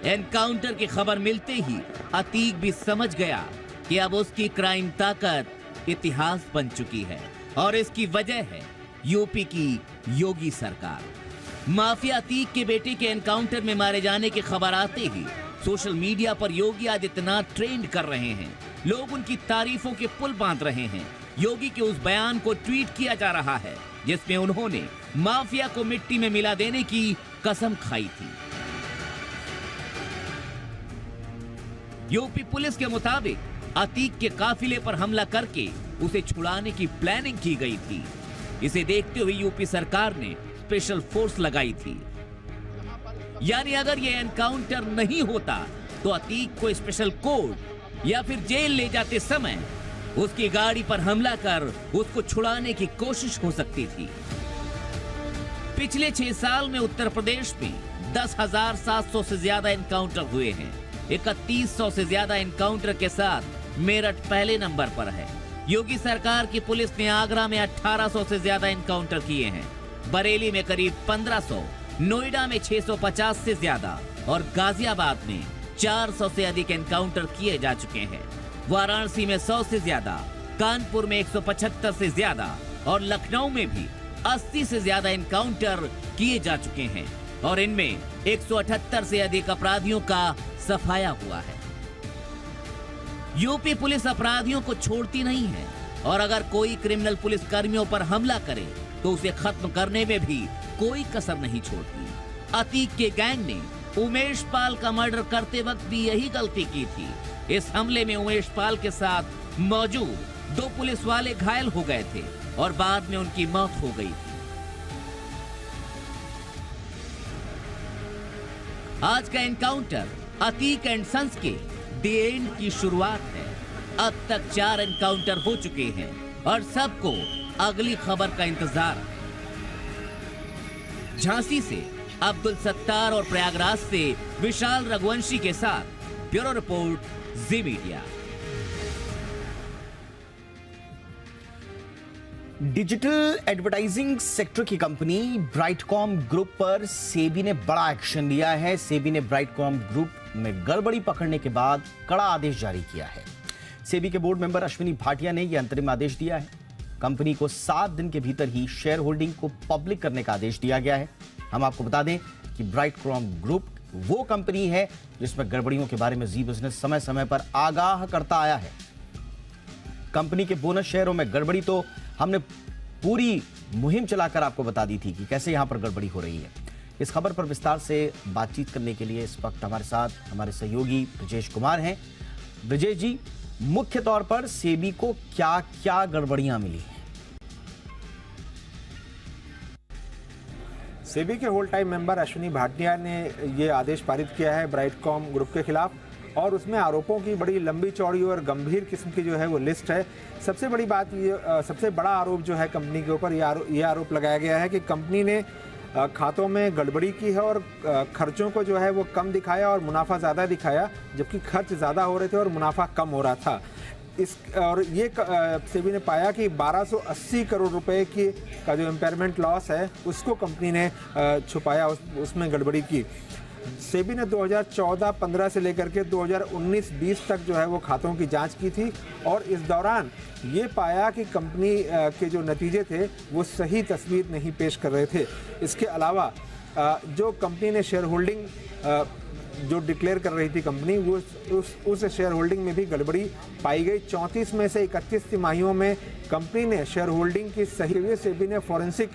एनकाउंटर की खबर मिलते ही अतीक भी समझ गया कि अब उसकी क्राइम ताकत इतिहास बन चुकी है और इसकी वजह है यूपी की योगी सरकार। माफिया अतीक के बेटे के एनकाउंटर में मारे जाने की खबर आते ही सोशल मीडिया पर योगी आदित्यनाथ ट्रेंड कर रहे हैं। लोग उनकी तारीफों के पुल बांध रहे हैं। योगी के उस बयान को ट्वीट किया जा रहा है जिसमें उन्होंने माफिया को मिट्टी में मिला देने की कसम खाई थी। यूपी पुलिस के मुताबिक अतीक के काफिले पर हमला करके उसे छुड़ाने की प्लानिंग की गई थी। इसे देखते हुए यूपी सरकार ने स्पेशल फोर्स लगाई थी। यानी अगर यह एनकाउंटर नहीं होता तो अतीक को स्पेशल कोर्ट या फिर जेल ले जाते समय उसकी गाड़ी पर हमला कर उसको छुड़ाने की कोशिश हो सकती थी। पिछले 6 साल में उत्तर प्रदेश में 10,700 से ज्यादा एनकाउंटर हुए हैं। 3100 से ज्यादा एनकाउंटर के साथ मेरठ पहले नंबर पर है। योगी सरकार की पुलिस ने आगरा में 1800 से ज्यादा एनकाउंटर किए हैं, बरेली में करीब 1500, नोएडा में 650 से ज्यादा और गाजियाबाद में 400 से अधिक एनकाउंटर किए जा चुके हैं। वाराणसी में 100 से ज्यादा, कानपुर में 175 से ज्यादा और लखनऊ में भी 80 से ज्यादा एनकाउंटर किए जा चुके हैं और इनमें 178 से अधिक अपराधियों का सफाया हुआ है। यूपी पुलिस अपराधियों को छोड़ती नहीं है और अगर कोई क्रिमिनल पुलिस कर्मियों पर हमला करे तो उसे खत्म करने में भी कोई कसर नहीं छोड़ती। अतीक के गैंग ने उमेश पाल का मर्डर करते वक्त भी यही गलती की थी। इस हमले में उमेश पाल के साथ मौजूद 2 पुलिस वाले घायल हो गए थे और बाद में उनकी मौत हो गई थी। आज का एनकाउंटर अतीक एंड सन्स के द एंड की शुरुआत है। अब तक 4 एनकाउंटर हो चुके हैं और सबको अगली खबर का इंतजार है। झांसी से अब्दुल सत्तार और प्रयागराज से विशाल रघुवंशी के साथ ब्यूरो रिपोर्ट, जी मीडिया। डिजिटल एडवर्टाइजिंग सेक्टर की कंपनी ब्राइटकॉम ग्रुप पर सेबी ने बड़ा एक्शन लिया है। सेबी ने ब्राइटकॉम ग्रुप में गड़बड़ी पकड़ने के बाद कड़ा आदेश जारी किया है। सेबी के बोर्ड मेंबर अश्विनी भाटिया ने यह अंतरिम आदेश दिया है। कंपनी को 7 दिन के भीतर ही शेयर होल्डिंग को पब्लिक करने का आदेश दिया गया है। हम आपको बता दें कि ब्राइटकॉम ग्रुप वो कंपनी है जिसमें गड़बड़ियों के बारे में जी बिजनेस समय समय पर आगाह करता आया है। कंपनी के बोनस शेयरों में गड़बड़ी तो हमने पूरी मुहिम चलाकर आपको बता दी थी कि कैसे यहां पर गड़बड़ी हो रही है। इस खबर पर विस्तार से बातचीत करने के लिए इस वक्त हमारे साथ हमारे सहयोगी ब्रजेश कुमार हैं। ब्रजेश जी, मुख्य तौर पर सेबी को क्या क्या गड़बड़ियां मिली हैं? सेबी के whole time member Ashwini Bhatia ने ये आदेश पारित किया है ब्राइटकॉम ग्रुप के खिलाफ, और उसमें आरोपों की बड़ी लंबी चौड़ी और गंभीर किस्म की जो है वो लिस्ट है। सबसे बड़ी बात ये सबसे बड़ा आरोप जो है कंपनी के ऊपर ये आरोप लगाया गया है कि कंपनी ने खातों में गड़बड़ी की है और खर्चों को जो है वो कम दिखाया और मुनाफा ज़्यादा दिखाया, जबकि खर्च ज़्यादा हो रहे थे और मुनाफा कम हो रहा था। और ये सेबी ने पाया कि 1280 करोड़ रुपए का जो इम्पेयरमेंट लॉस है उसको कंपनी ने छुपाया, उसमें गड़बड़ी की। सेबी ने 2014-15 से लेकर के 2019-20 तक जो है वो खातों की जांच की थी और इस दौरान ये पाया कि कंपनी के जो नतीजे थे वो सही तस्वीर नहीं पेश कर रहे थे। इसके अलावा जो कंपनी ने शेयर होल्डिंग जो डिक्लेयर कर रही थी कंपनी, वो उस शेयर होल्डिंग में भी गड़बड़ी पाई गई। 34 में से 31 तिमाहियों में कंपनी ने शेयर होल्डिंग की सही सेबी ने फॉरेंसिक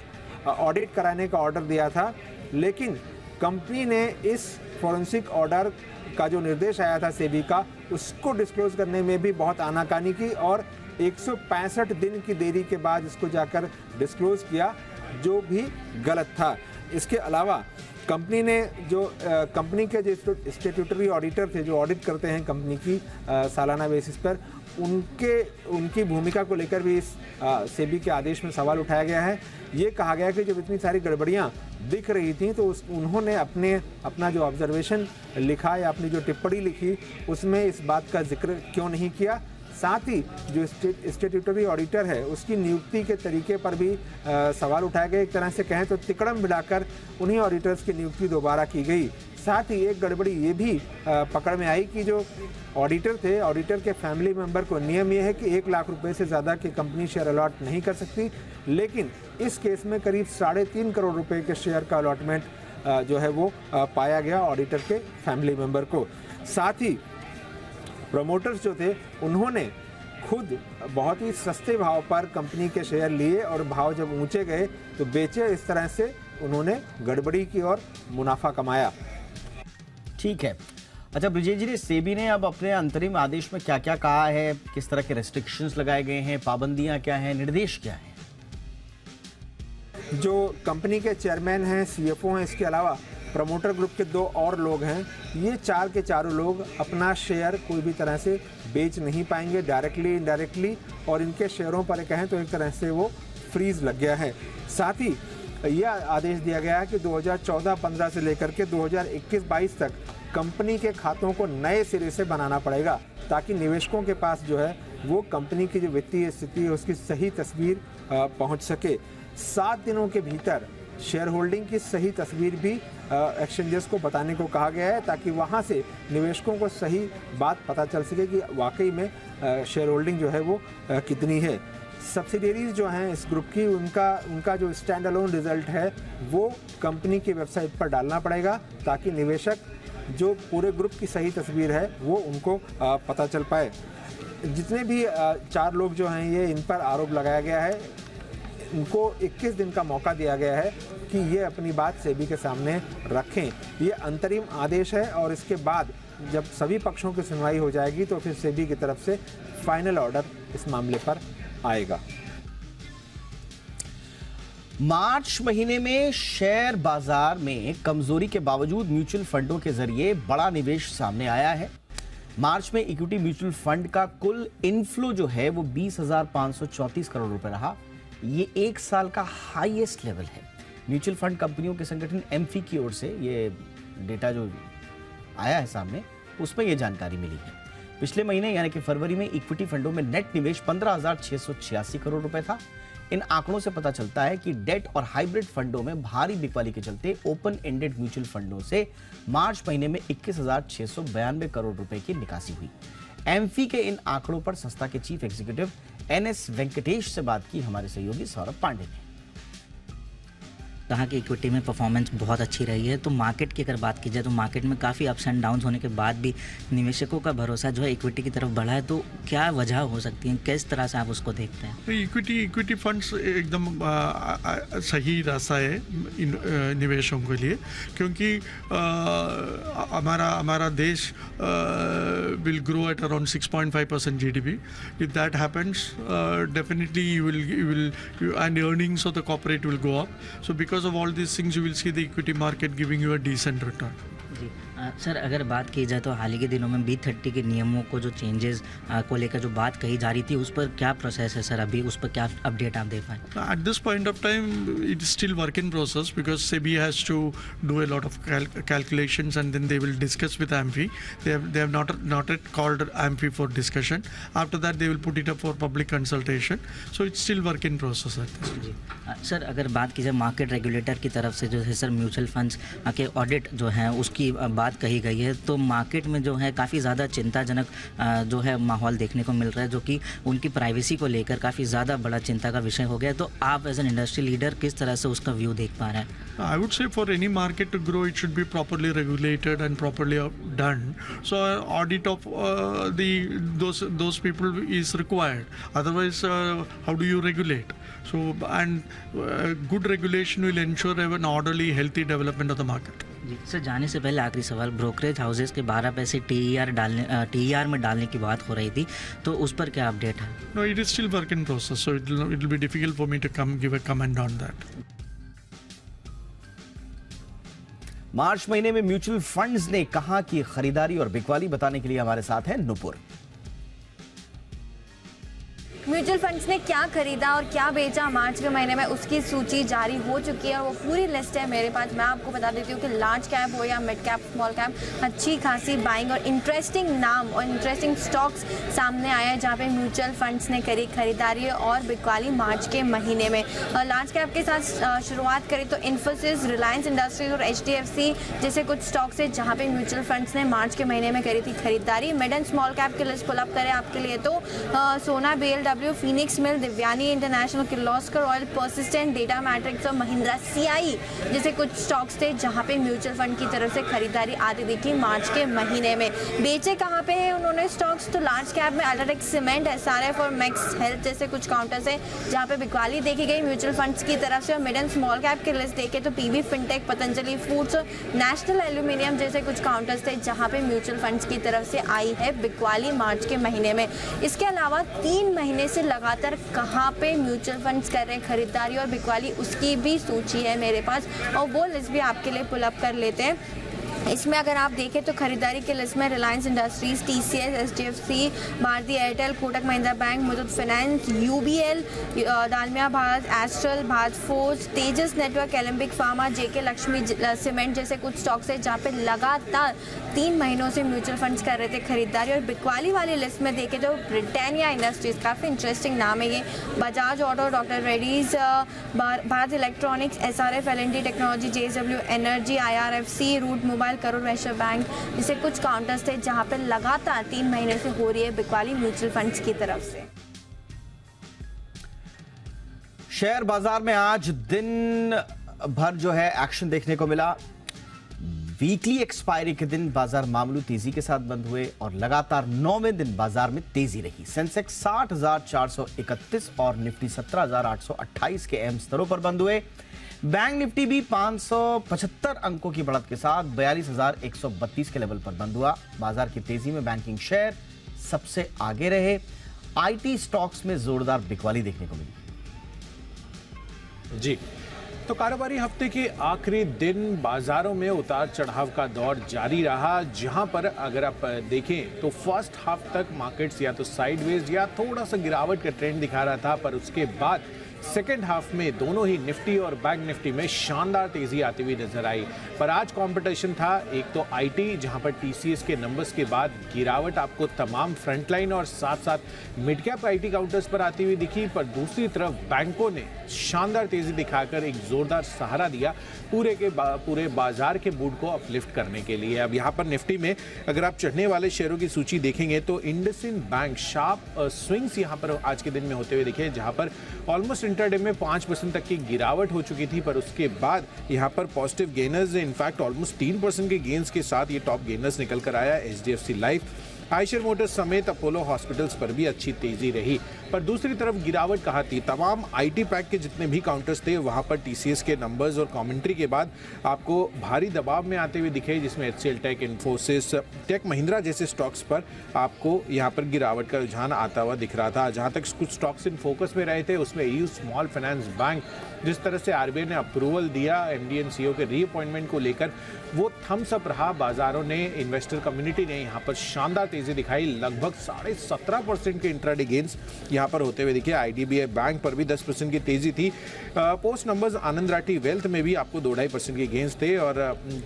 ऑडिट कराने का ऑर्डर दिया था, लेकिन कंपनी ने इस फॉरेंसिक ऑर्डर का जो निर्देश आया था सेबी का, उसको डिस्क्लोज करने में भी बहुत आनाकानी की और 165 दिन की देरी के बाद इसको जाकर डिस्क्लोज किया, जो भी गलत था। इसके अलावा कंपनी ने जो कंपनी के जो स्टैट्यूटरी ऑडिटर थे, जो ऑडिट करते हैं कंपनी की सालाना बेसिस पर, उनकी भूमिका को लेकर भी इस सेबी के आदेश में सवाल उठाया गया है। ये कहा गया कि जब इतनी सारी गड़बड़ियां दिख रही थी तो उन्होंने अपना जो ऑब्जर्वेशन लिखा या अपनी जो टिप्पणी लिखी उसमें इस बात का जिक्र क्यों नहीं किया। साथ ही जो स्टैट्यूटरी ऑडिटर है उसकी नियुक्ति के तरीके पर भी सवाल उठाए गए। एक तरह से कहें तो तिकड़म बिठाकर उन्हीं ऑडिटर्स की नियुक्ति दोबारा की गई। साथ ही एक गड़बड़ी ये भी पकड़ में आई कि जो ऑडिटर थे, ऑडिटर के फैमिली मेंबर को नियम ये है कि 1 लाख रुपए से ज़्यादा की कंपनी शेयर अलॉट नहीं कर सकती, लेकिन इस केस में करीब 3.5 करोड़ रुपए के शेयर का अलॉटमेंट जो है वो पाया गया ऑडिटर के फैमिली मेंबर को। साथ ही प्रमोटर्स जो थे उन्होंने खुद बहुत ही सस्ते भाव पर कंपनी के शेयर लिए और भाव जब ऊंचे गए तो बेचे। इस तरह से उन्होंने गड़बड़ी की और मुनाफा कमाया। ठीक है। अच्छा ब्रजेश जी, सेबी ने अब अपने अंतरिम आदेश में क्या क्या कहा है, किस तरह के रेस्ट्रिक्शंस लगाए गए हैं, पाबंदियां क्या हैं, निर्देश क्या हैं? जो कंपनी के चेयरमैन हैं, सीएफओ हैं, इसके अलावा प्रमोटर ग्रुप के 2 और लोग हैं, ये 4 के चारों लोग अपना शेयर कोई भी तरह से बेच नहीं पाएंगे, डायरेक्टली इनडायरेक्टली, और इनके शेयरों पर कहें तो एक तरह से वो फ्रीज लग गया है। साथ ही यह आदेश दिया गया है कि 2014-15 से लेकर के 2021-22 तक कंपनी के खातों को नए सिरे से बनाना पड़ेगा, ताकि निवेशकों के पास जो है वो कंपनी की जो वित्तीय स्थिति है उसकी सही तस्वीर पहुंच सके। 7 दिनों के भीतर शेयर होल्डिंग की सही तस्वीर भी एक्सचेंजेस को बताने को कहा गया है, ताकि वहां से निवेशकों को सही बात पता चल सके कि वाकई में शेयर होल्डिंग जो है वो कितनी है। सब्सिडियरीज जो हैं इस ग्रुप की, उनका जो स्टैंड अलोन रिजल्ट है वो कंपनी की वेबसाइट पर डालना पड़ेगा, ताकि निवेशक जो पूरे ग्रुप की सही तस्वीर है वो उनको पता चल पाए। जितने भी 4 लोग जो हैं ये इन पर आरोप लगाया गया है, उनको 21 दिन का मौका दिया गया है कि ये अपनी बात सेबी के सामने रखें। ये अंतरिम आदेश है और इसके बाद जब सभी पक्षों की सुनवाई हो जाएगी तो फिर सेबी की तरफ से फाइनल ऑर्डर इस मामले पर आएगा। मार्च महीने में शेयर बाजार में कमजोरी के बावजूद म्यूचुअल फंडों के जरिए बड़ा निवेश सामने आया है। मार्च में इक्विटी म्यूचुअल फंड का कुल इनफ्लो जो है वो 20,534 करोड़ रुपए रहा। ये 1 साल का हाईएस्ट लेवल है। म्यूचुअल फंड कंपनियों के संगठन एमफी की ओर से ये डेटा जो आया है सामने, उसमें ये जानकारी मिली है। पिछले महीने यानी कि फरवरी में इक्विटी फंडों में नेट निवेश 15,686 करोड़ रुपए था। इन आंकड़ों से पता चलता है कि डेट और हाइब्रिड फंडों में भारी बिकवाली के चलते ओपन एंडेड म्यूचुअल फंडों से मार्च महीने में 21,692 करोड़ रुपए की निकासी हुई। एमफी के इन आंकड़ों पर संस्था के चीफ एग्जीक्यूटिव एनएस वेंकटेश से बात की हमारे सहयोगी सौरभ पांडे ने। कहा कि इक्विटी में परफॉर्मेंस बहुत अच्छी रही है, तो मार्केट की अगर बात की जाए तो मार्केट में काफ़ी अप्स एंड डाउन्स होने के बाद भी निवेशकों का भरोसा जो है इक्विटी की तरफ बढ़ा है, तो क्या वजह हो सकती है, किस तरह से आप उसको देखते हैं? इक्विटी फंड्स एकदम सही रास्ता है निवेशों के लिए, क्योंकि हमारा देश will grow at around 6.5% GDP. If that happens, definitely and earnings of the corporate will go up. So because of all these things, you will see the equity market giving you a decent return. जी sir, अगर बात की जाए तो हाल ही के दिनों में B30 के नियमों को जो चेंजेस को लेकर जो बात कही जा रही थी, उस पर क्या प्रोसेस है सर, अभी उस पर क्या अपडेट आप दे पाएँ? At this point of time, it is still work in process because SEBI has to do a lot of calculations and then they will discuss with AMFI. They have not yet called AMFI for discussion. After that, they will put it up for public consultation. So it's still work in process at this. जी sir, अगर बात की जाए market regulator की तरफ से जो है सर म्यूचुअल फंड्स के ऑडिट जो है उसकी बात कही गई है, तो मार्केट में जो है काफ़ी ज़्यादा चिंताजनक जो है माहौल देखने को मिल रहा है, जो कि उनकी प्राइवेसी को लेकर काफ़ी ज़्यादा बड़ा चिंता का विषय हो गया। तो आप एज एन इंडस्ट्री लीडर किस तरह से उसका व्यू देख पा रहे हैं? I would say for any market to grow, it should be properly regulated and properly done. So audit of those people is required. Otherwise, how do you regulate? So good regulation will ensure an orderly, healthy development of the market. जी sir, जाने से पहले आखिरी सवाल, brokerage houses के 12 पैसे TER में डालने की बात हो रही थी, तो उस पर क्या अपडेट है? No, it is still work in process, so it will be difficult for me to give a comment on that. मार्च महीने में म्यूचुअल फंड्स ने कहा कि खरीदारी और बिकवाली बताने के लिए हमारे साथ है नुपुर। म्यूचुअल फंड्स ने क्या खरीदा और क्या बेचा मार्च के महीने में, उसकी सूची जारी हो चुकी है और वो पूरी लिस्ट है मेरे पास। मैं आपको बता देती हूँ कि लार्ज कैप हो या मिड कैप, स्मॉल कैप, अच्छी खासी बाइंग और इंटरेस्टिंग नाम और इंटरेस्टिंग स्टॉक्स सामने आए हैं जहाँ पे म्यूचुअल फंड्स ने करी खरीदारी और बिकवाली मार्च के महीने में। लार्ज कैप के साथ शुरुआत करें तो इन्फोसिस, रिलायंस इंडस्ट्रीज और HDFC जैसे कुछ स्टॉक्स है जहाँ पे म्यूचुअल फंड्स ने मार्च के महीने में करी थी खरीदारी। मिड एंड स्मॉल कैप की लिस्ट पुल अप करें आपके लिए तो Sona, BLW, Phoenix Mill, Divyani International, Kirloskar Oil, Persistent, Data Matrix और महिंद्रा CI जैसे कुछ स्टॉक्स थे जहां पे म्यूचुअल फंड की तरफ से खरीदारी आती दिखी मार्च के महीने में। बेचे कहां पे हैं उन्होंने स्टॉक्स, तो लार्ज कैप में अल्ट्राटेक सीमेंट, SRF और मैक्स हेल्थ जैसे कुछ काउंटर्स है जहां पे बिकवाली देखी गई म्यूचुअल फंड्स की तरफ से। और मिड एंड स्मॉल कैप की लिस्ट देखें तो PB फिनटेक, पतंजलि फूड्स और नेशनल एल्यूमिनियम जैसे कुछ काउंटर्स थे जहां पे म्यूचुअल फंड्स की तरफ से आई है बिकवाली मार्च के महीने में। इसके अलावा 3 महीने से लगातार कहां पे म्यूचुअल फंड्स कर रहे हैं खरीदारी और बिकवाली, उसकी भी सूची है मेरे पास और वो लिस्ट भी आपके लिए पुल अप कर लेते हैं। इसमें अगर आप देखें तो खरीदारी के लिस्ट में Reliance Industries, TCS, HDFC, Bharti Airtel, Kotak Mahindra Bank, Muthoot Finance, UBL, Dalmia Bharat, Astral, Bharat Forge, Tejas Network, Alembic Pharma, JK Lakshmi Cement जैसे कुछ स्टॉक्स है जहाँ पे लगातार 3 महीनों से म्यूचुअल फंड्स कर रहे थे खरीदारी। और बिकवाली वाली लिस्ट में देखें तो ब्रिटानिया इंडस्ट्रीज, काफ़ी इंटरेस्टिंग नाम है ये, Bajaj Auto, Doctor Reddy's, Bharat Electronics, SRF, L&T Technology, JSW Energy, IRFC, Route Mobile, Karur Vysya Bank जैसे कुछ काउंटर्स थे जहां पे लगातार 3 महीने से हो रही है बिकवाली म्यूचुअल फंड्स की तरफ से। शेयर बाजार में आज दिन भर जो है एक्शन देखने को मिला। वीकली एक्सपायरी के दिन बाजार मामूली तेजी के साथ बंद हुए और लगातार 9वें दिन बाजार में तेजी रही। सेंसेक्स 60,431 और निफ्टी 17,828 के अहम स्तरों पर बंद हुए। बैंक निफ्टी भी 575 अंकों की बढ़त के साथ 42,132 के लेवल पर बंद हुआ। बाजार की तेजी में बैंकिंग शेयर सबसे आगे रहे। IT स्टॉक्स में जोरदार बिकवाली देखने को मिली। जी, तो कारोबारी हफ्ते के आखिरी दिन बाजारों में उतार चढ़ाव का दौर जारी रहा, जहां पर अगर आप देखें तो फर्स्ट हाफ तक मार्केट्स या तो साइडवेज या थोड़ा सा गिरावट का ट्रेंड दिखा रहा था, पर उसके बाद सेकेंड हाफ में दोनों ही निफ्टी और बैंक निफ्टी में शानदार तेजी आती हुई नजर आई। पर आज कंपटीशन था, एक तो IT जहां पर TCS के नंबर्स के बाद गिरावट आपको तमाम फ्रंटलाइन और साथ साथ मिड कैप IT काउंटर्स पर आती हुई दिखी, पर दूसरी तरफ बैंकों ने शानदार तेजी दिखाकर एक जोरदार सहारा दिया पूरे बाजार के मूड को अपलिफ्ट करने के लिए। अब यहाँ पर निफ्टी में अगर आप चढ़ने वाले शेयरों की सूची देखेंगे तो इंडसइंड बैंक शार्प स्विंग्स यहाँ पर आज के दिन में होते हुए दिखे, जहाँ पर ऑलमोस्ट इंट्राडे में 5% तक की गिरावट हो चुकी थी, पर उसके बाद यहाँ पर पॉजिटिव गेनर्स, इनफैक्ट ऑलमोस्ट 3% के गेन्स के साथ ये टॉप गेनर्स निकल कर आया। HDFC लाइफ, आयशर मोटर्स समेत अपोलो हॉस्पिटल्स पर भी अच्छी तेजी रही। पर दूसरी तरफ गिरावट कहाँ थी? तमाम IT पैक के जितने भी काउंटर्स थे वहां पर TCS के नंबर्स और कमेंट्री के बाद आपको भारी दबाव में आते हुए दिखे, जिसमें HCL Tech, Infosys, Tech Mahindra जैसे स्टॉक्स पर आपको यहां पर गिरावट का रुझान आता हुआ दिख रहा था। जहां तक कुछ स्टॉक्स इन फोकस में रहे थे उसमें EU स्मॉल फाइनेंस बैंक, जिस तरह से RBI ने अप्रूवल दिया MD and CEO के रीअपॉइंटमेंट को लेकर, वो थम्स अप रहा। बाजारों ने, इन्वेस्टर कम्युनिटी ने यहाँ पर शानदार तेजी दिखाई। लगभग 17.5% के इंट्राडे गेन्स यहाँ पर होते हुए दिखे। IDBI बैंक पर भी 10% की तेजी थी। पोस्ट नंबर्स आनंद राठी वेल्थ में भी आपको 2-2.5% के गेन्स थे और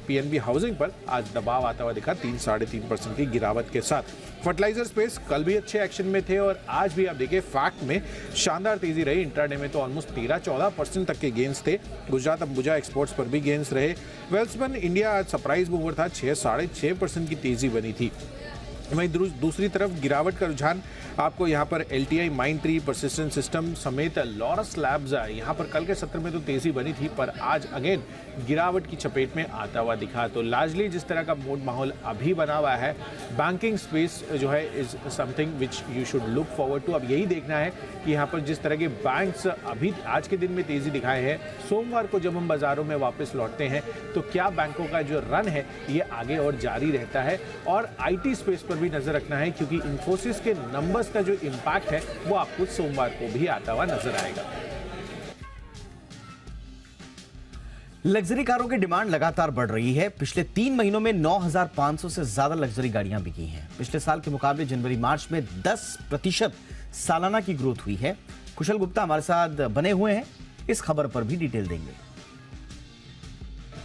PNB हाउसिंग पर आज दबाव आता हुआ दिखा 3-3.5% की गिरावट के साथ। फर्टिलाइजर स्पेस कल भी अच्छे एक्शन में थे और आज भी आप देखिए फैक्ट में शानदार तेजी रही। इंट्राडे में तो ऑलमोस्ट 13-14% तक के गेन्स थे। गुजरात अंबुजा एक्सपोर्ट्स पर भी गेन्स रहे। वेल्सपन इंडिया आज सरप्राइज मूवर था, 6-6.5% की तेजी बनी थी। वहीं दूसरी तरफ गिरावट का रुझान आपको यहाँ पर LTI, माइंडट्री, परसिस्टेंट सिस्टम समेत लॉरस लैब्स, यहाँ पर कल के सत्र में तो तेजी बनी थी पर आज अगेन गिरावट की चपेट में आता हुआ दिखा। तो लार्जली जिस तरह का मूड माहौल अभी बना हुआ है, बैंकिंग स्पेस जो है is something which you should look forward to. अब यही देखना है कि यहाँ पर जिस तरह के बैंक्स अभी आज के दिन में तेजी दिखाए हैं, सोमवार को जब हम बाजारों में वापस लौटते हैं तो क्या बैंकों का जो रन है ये आगे और जारी रहता है। और IT स्पेस पर भी नजर रखना है क्योंकि इन्फोसिस के नंबर्स का जो इंपैक्ट है वो आपको सोमवार को भी आता हुआ नजर आएगा। लग्जरी कारों की डिमांड लगातार बढ़ रही है। पिछले 3 महीनों में 9,500 से ज्यादा लग्जरी गाड़ियां बिकी हैं। पिछले साल के मुकाबले जनवरी-मार्च में 10% सालाना की ग्रोथ हुई है। कुशल गुप्ता हमारे साथ बने हुए हैं, इस खबर पर भी डिटेल देंगे।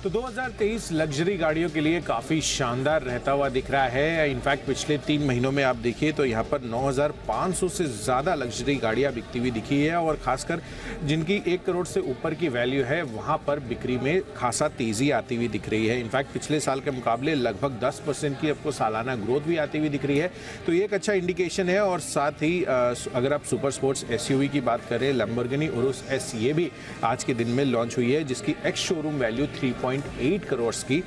तो 2023 लग्जरी गाड़ियों के लिए काफ़ी शानदार रहता हुआ दिख रहा है। इनफैक्ट पिछले 3 महीनों में आप देखिए तो यहाँ पर 9,500 से ज़्यादा लग्जरी गाड़ियाँ बिकती हुई दिखी है और ख़ासकर जिनकी 1 करोड़ से ऊपर की वैल्यू है वहाँ पर बिक्री में खासा तेज़ी आती हुई दिख रही है। इनफैक्ट पिछले साल के मुकाबले लगभग 10% की आपको सालाना ग्रोथ भी आती हुई दिख रही है। तो ये एक अच्छा इंडिकेशन है। और साथ ही अगर आप सुपर स्पोर्ट्स SUV की बात करें, लैम्बोर्गिनी उरुस S ये भी आज के दिन में लॉन्च हुई है, जिसकी एक्स शोरूम वैल्यू 3.8 करोड़ की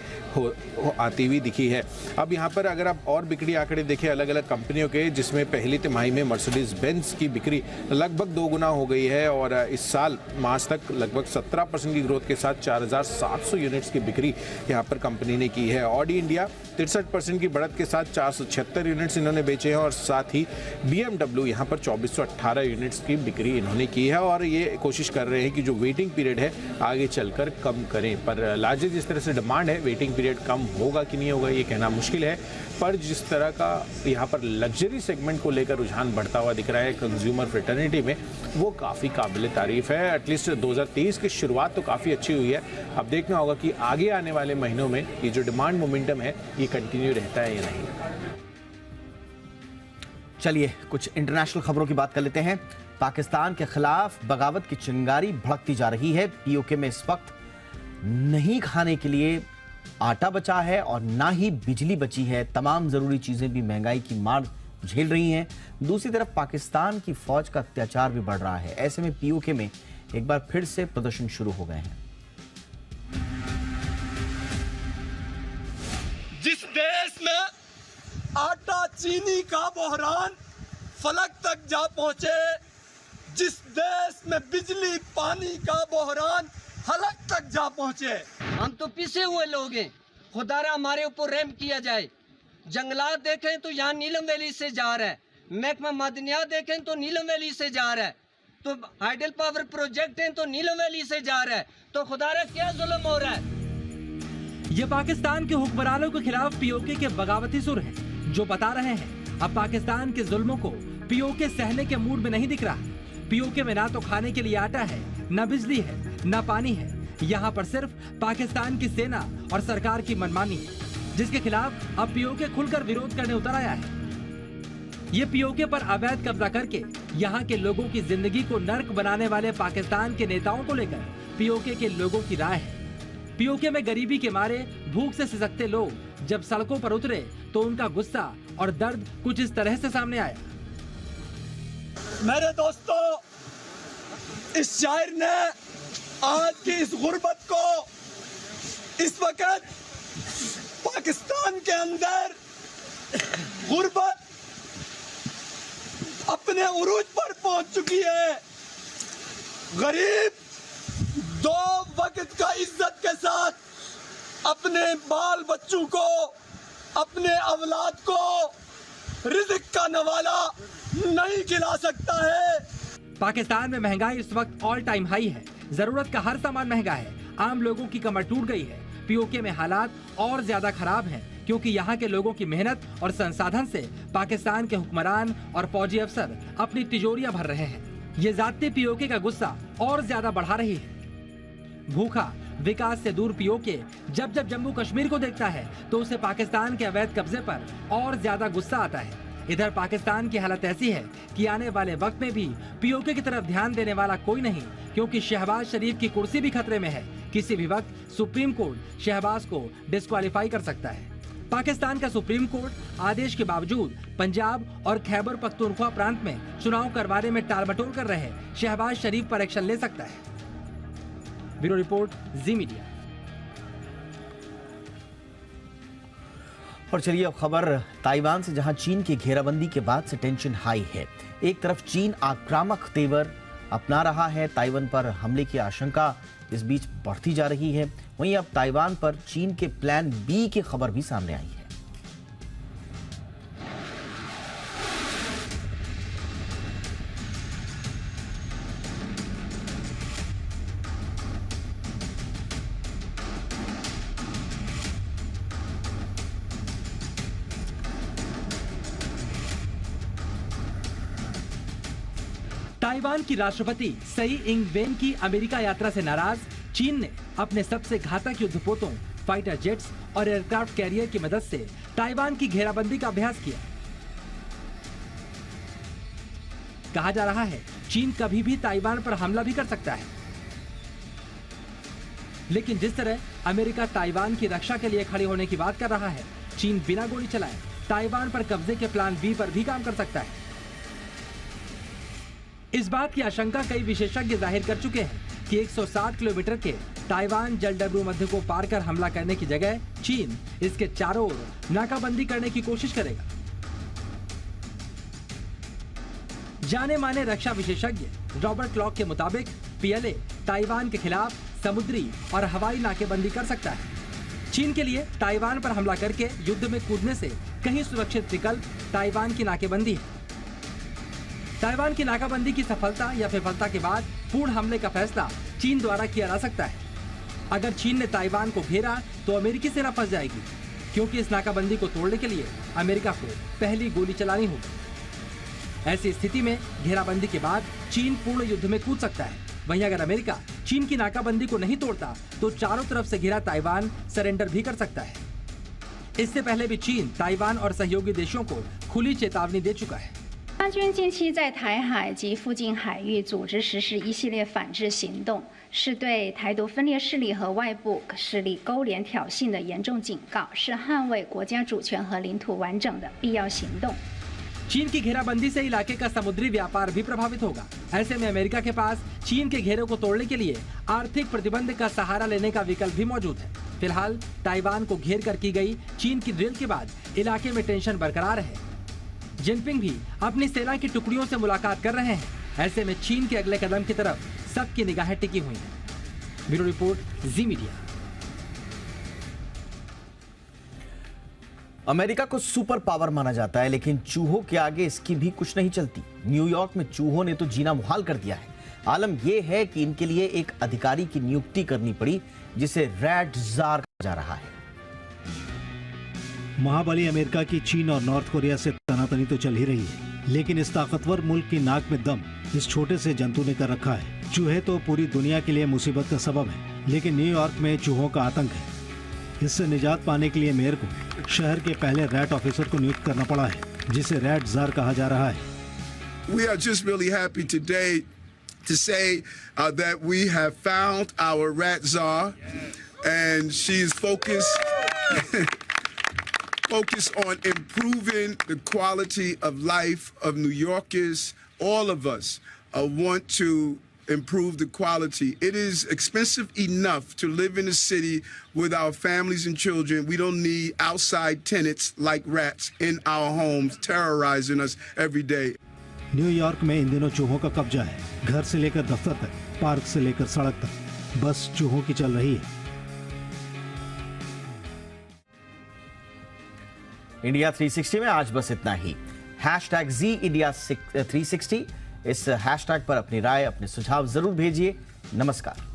आती हुई दिखी है। अब यहाँ पर अगर आप और बिक्री आंकड़े देखें अलग अलग कंपनियों के, जिसमें पहली तिमाही में मर्सिडीज बेंज की बिक्री लगभग 2 गुना हो गई है और इस साल मार्च तक लगभग 17% की ग्रोथ के साथ 4,700 यूनिट्स की बिक्री यहाँ पर कंपनी ने की है। ऑडी इंडिया 63% की बढ़त के साथ 476 यूनिट्स इन्होंने बेचे हैं और साथ ही BMW यहाँ पर 2418 यूनिट्स की बिक्री इन्होंने की है और ये कोशिश कर रहे हैं कि जो वेटिंग पीरियड है आगे चलकर कम करें। पर लार्जली जिस तरह से डिमांड है, वेटिंग पीरियड कम होगा कि नहीं होगा ये कहना मुश्किल है। पर जिस तरह का यहाँ पर लग्जरी सेगमेंट को लेकर रुझान बढ़ता हुआ दिख रहा है कंज्यूमर फ्रेटर्निटी में, वो काफ़ी काबिल तारीफ है। एटलीस्ट 2023 की शुरुआत तो काफ़ी अच्छी हुई है। अब देखना होगा कि आगे आने वाले महीनों में ये जो डिमांड मोमेंटम है ये कंटिन्यू रहता है या नहीं। चलिए कुछ इंटरनेशनल खबरों की बात कर लेते हैं। पाकिस्तान के खिलाफ बगावत की चिंगारी भड़कती जा रही है। POK में इस वक्त नहीं खाने के लिए आटा बचा है और ना ही बिजली बची है। तमाम जरूरी चीजें भी महंगाई की मार झेल रही हैं। दूसरी तरफ पाकिस्तान की फौज का अत्याचार भी बढ़ रहा है। ऐसे में POK में एक बार फिर से प्रदर्शन शुरू हो गए हैं। जिस देश में आटा चीनी का बहरान फलक तक जा पहुंचे, जिस देश में बिजली पानी का बहरान हलक तक जा पहुंचे। हम तो पिसे हुए लोग हैं, खुदारा हमारे ऊपर रहम किया जाए। जंगलात देखें तो यहाँ नीलम वैली से जा रहा है, महकमा मादनियात देखें तो नीलम वैली से जा रहा है, तो हाइडल पावर प्रोजेक्ट है तो नीलम वैली से जा रहा है। तो खुदारा क्या जुल्म हो रहा है। ये पाकिस्तान के हुक्मरानों के खिलाफ POK के बगावती सुर हैं, जो बता रहे हैं अब पाकिस्तान के जुल्मों को POK सहने के मूड में नहीं दिख रहा। POK में ना तो खाने के लिए आटा है, ना बिजली है, ना पानी है। यहाँ पर सिर्फ पाकिस्तान की सेना और सरकार की मनमानी है, जिसके खिलाफ अब POK खुलकर विरोध करने उतर आया है। ये POK पर अवैध कब्जा करके यहाँ के लोगों की जिंदगी को नर्क बनाने वाले पाकिस्तान के नेताओं को लेकर POK के लोगों की राय है। POK में गरीबी के मारे भूख से सिसकते लोग जब सड़कों पर उतरे तो उनका गुस्सा और दर्द कुछ इस तरह से सामने आया। मेरे दोस्तों, इस शायर ने आज की इस गुर्बत को इस वक्त पाकिस्तान के अंदर गुर्बत अपने उरूज पर पहुंच चुकी है। गरीब दो वक्त का इज्जत के साथ अपने बाल बच्चों को, अपने औलाद को रिज़्क का नवाला नहीं खिला सकता है। पाकिस्तान में महंगाई इस वक्त ऑल टाइम हाई है। जरूरत का हर सामान महंगा है। आम लोगों की कमर टूट गई है। पीओके में हालात और ज्यादा खराब हैं क्योंकि यहाँ के लोगों की मेहनत और संसाधन से पाकिस्तान के हुक्मरान और फौजी अफसर अपनी तिजोरियां भर रहे हैं। ये जाती पीओके का गुस्सा और ज्यादा बढ़ा रही है। भूखा विकास से दूर पीओके जब जब जम्मू कश्मीर को देखता है तो उसे पाकिस्तान के अवैध कब्जे पर और ज्यादा गुस्सा आता है। इधर पाकिस्तान की हालत ऐसी है कि आने वाले वक्त में भी पीओके की तरफ ध्यान देने वाला कोई नहीं, क्योंकि शहबाज शरीफ की कुर्सी भी खतरे में है। किसी भी वक्त सुप्रीम कोर्ट शहबाज को डिस्क्वालीफाई कर सकता है। पाकिस्तान का सुप्रीम कोर्ट आदेश के बावजूद पंजाब और खैबर पख्तूनख्वा प्रांत में चुनाव करवाने में टालमटोल कर रहे शहबाज शरीफ पर एक्शन ले सकता है। ब्यूरो रिपोर्ट, जी मीडिया। और चलिए अब खबर ताइवान से, जहां चीन की घेराबंदी के बाद से टेंशन हाई है। एक तरफ चीन आक्रामक तेवर अपना रहा है, ताइवान पर हमले की आशंका इस बीच बढ़ती जा रही है। वहीं अब ताइवान पर चीन के प्लान बी की खबर भी सामने आई है। ताइवान की राष्ट्रपति सई इंग वेन की अमेरिका यात्रा से नाराज चीन ने अपने सबसे घातक युद्धपोतों, फाइटर जेट्स और एयरक्राफ्ट कैरियर की मदद से ताइवान की घेराबंदी का अभ्यास किया। कहा जा रहा है चीन कभी भी ताइवान पर हमला भी कर सकता है, लेकिन जिस तरह अमेरिका ताइवान की रक्षा के लिए खड़े होने की बात कर रहा है, चीन बिना गोली चलाए ताइवान पर कब्जे के प्लान बी पर भी काम कर सकता है। इस बात की आशंका कई विशेषज्ञ जाहिर कर चुके हैं कि 160 किलोमीटर के ताइवान जलडमरू मध्य को पार कर हमला करने की जगह चीन इसके चारों ओर नाकाबंदी करने की कोशिश करेगा। जाने माने रक्षा विशेषज्ञ रॉबर्ट क्लॉक के मुताबिक पीएलए ताइवान के खिलाफ समुद्री और हवाई नाकेबंदी कर सकता है। चीन के लिए ताइवान पर हमला करके युद्ध में कूदने से कहीं सुरक्षित विकल्प ताइवान की नाकेबंदी है। ताइवान की नाकाबंदी की सफलता या विफलता के बाद पूर्ण हमले का फैसला चीन द्वारा किया जा सकता है। अगर चीन ने ताइवान को घेरा तो अमेरिकी सेना फंस जाएगी, क्योंकि इस नाकाबंदी को तोड़ने के लिए अमेरिका को पहली गोली चलानी होगी। ऐसी स्थिति में घेराबंदी के बाद चीन पूर्ण युद्ध में कूद सकता है। वहीं अगर अमेरिका चीन की नाकाबंदी को नहीं तोड़ता तो चारों तरफ से घिरा ताइवान सरेंडर भी कर सकता है। इससे पहले भी चीन ताइवान और सहयोगी देशों को खुली चेतावनी दे चुका है। 巴军近期在台海及附近海域组织实施一系列反制行动，是对台独分裂势力和外部势力勾连挑衅的严重警告，是捍卫国家主权和领土完整的必要行动。 चीन की घेराबंदी से इलाके का समुद्री व्यापार भी प्रभावित होगा। ऐसे में अमेरिका के पास चीन के घेरे को तोड़ने के लिए आर्थिक प्रतिबंध का सहारा लेने का विकल्प भी मौजूद है। फिलहाल ताइवान को घेर कर की गई चीन की ड्रिल के बाद इलाके में टेंशन बरकरार है। जिनपिंग भी अपनी सेना की टुकड़ियों से मुलाकात कर रहे हैं। ऐसे में चीन के अगले कदम की तरफ सबकी निगाहें टिकी हुई हैं। ब्यूरो रिपोर्ट, जी मीडिया। अमेरिका को सुपर पावर माना जाता है, लेकिन चूहों के आगे इसकी भी कुछ नहीं चलती। न्यूयॉर्क में चूहों ने तो जीना मुहाल कर दिया है। आलम यह है कि इनके लिए एक अधिकारी की नियुक्ति करनी पड़ी, जिसे रैट जार कहा जा रहा है। महाबली अमेरिका की चीन और नॉर्थ कोरिया से तनातनी तो चल ही रही है, लेकिन इस ताकतवर मुल्क की नाक में दम इस छोटे से जंतु ने कर रखा है। चूहे तो पूरी दुनिया के लिए मुसीबत का सबब है, लेकिन न्यूयॉर्क में चूहों का आतंक है। इससे निजात पाने के लिए मेयर को शहर के पहले रैट ऑफिसर को नियुक्त करना पड़ा है, जिसे रैट जार कहा जा रहा है। We are just really happy today to say that we have found our rat czar, and she's focused on improving the quality of life of New Yorkers. All of us want to improve the quality. It is expensive enough to live in a city with our families and children. We don't need outside tenants like rats in our homes terrorizing us every day. New York में इन दिनों चूहों का कब्जा है। घर से लेकर दफ्तर तक, पार्क से लेकर सड़क तक, बस चूहों की चल रही है। इंडिया 360 में आज बस इतना ही। #ZIndia360 इस हैशटैग पर अपनी राय, अपने सुझाव जरूर भेजिए। नमस्कार।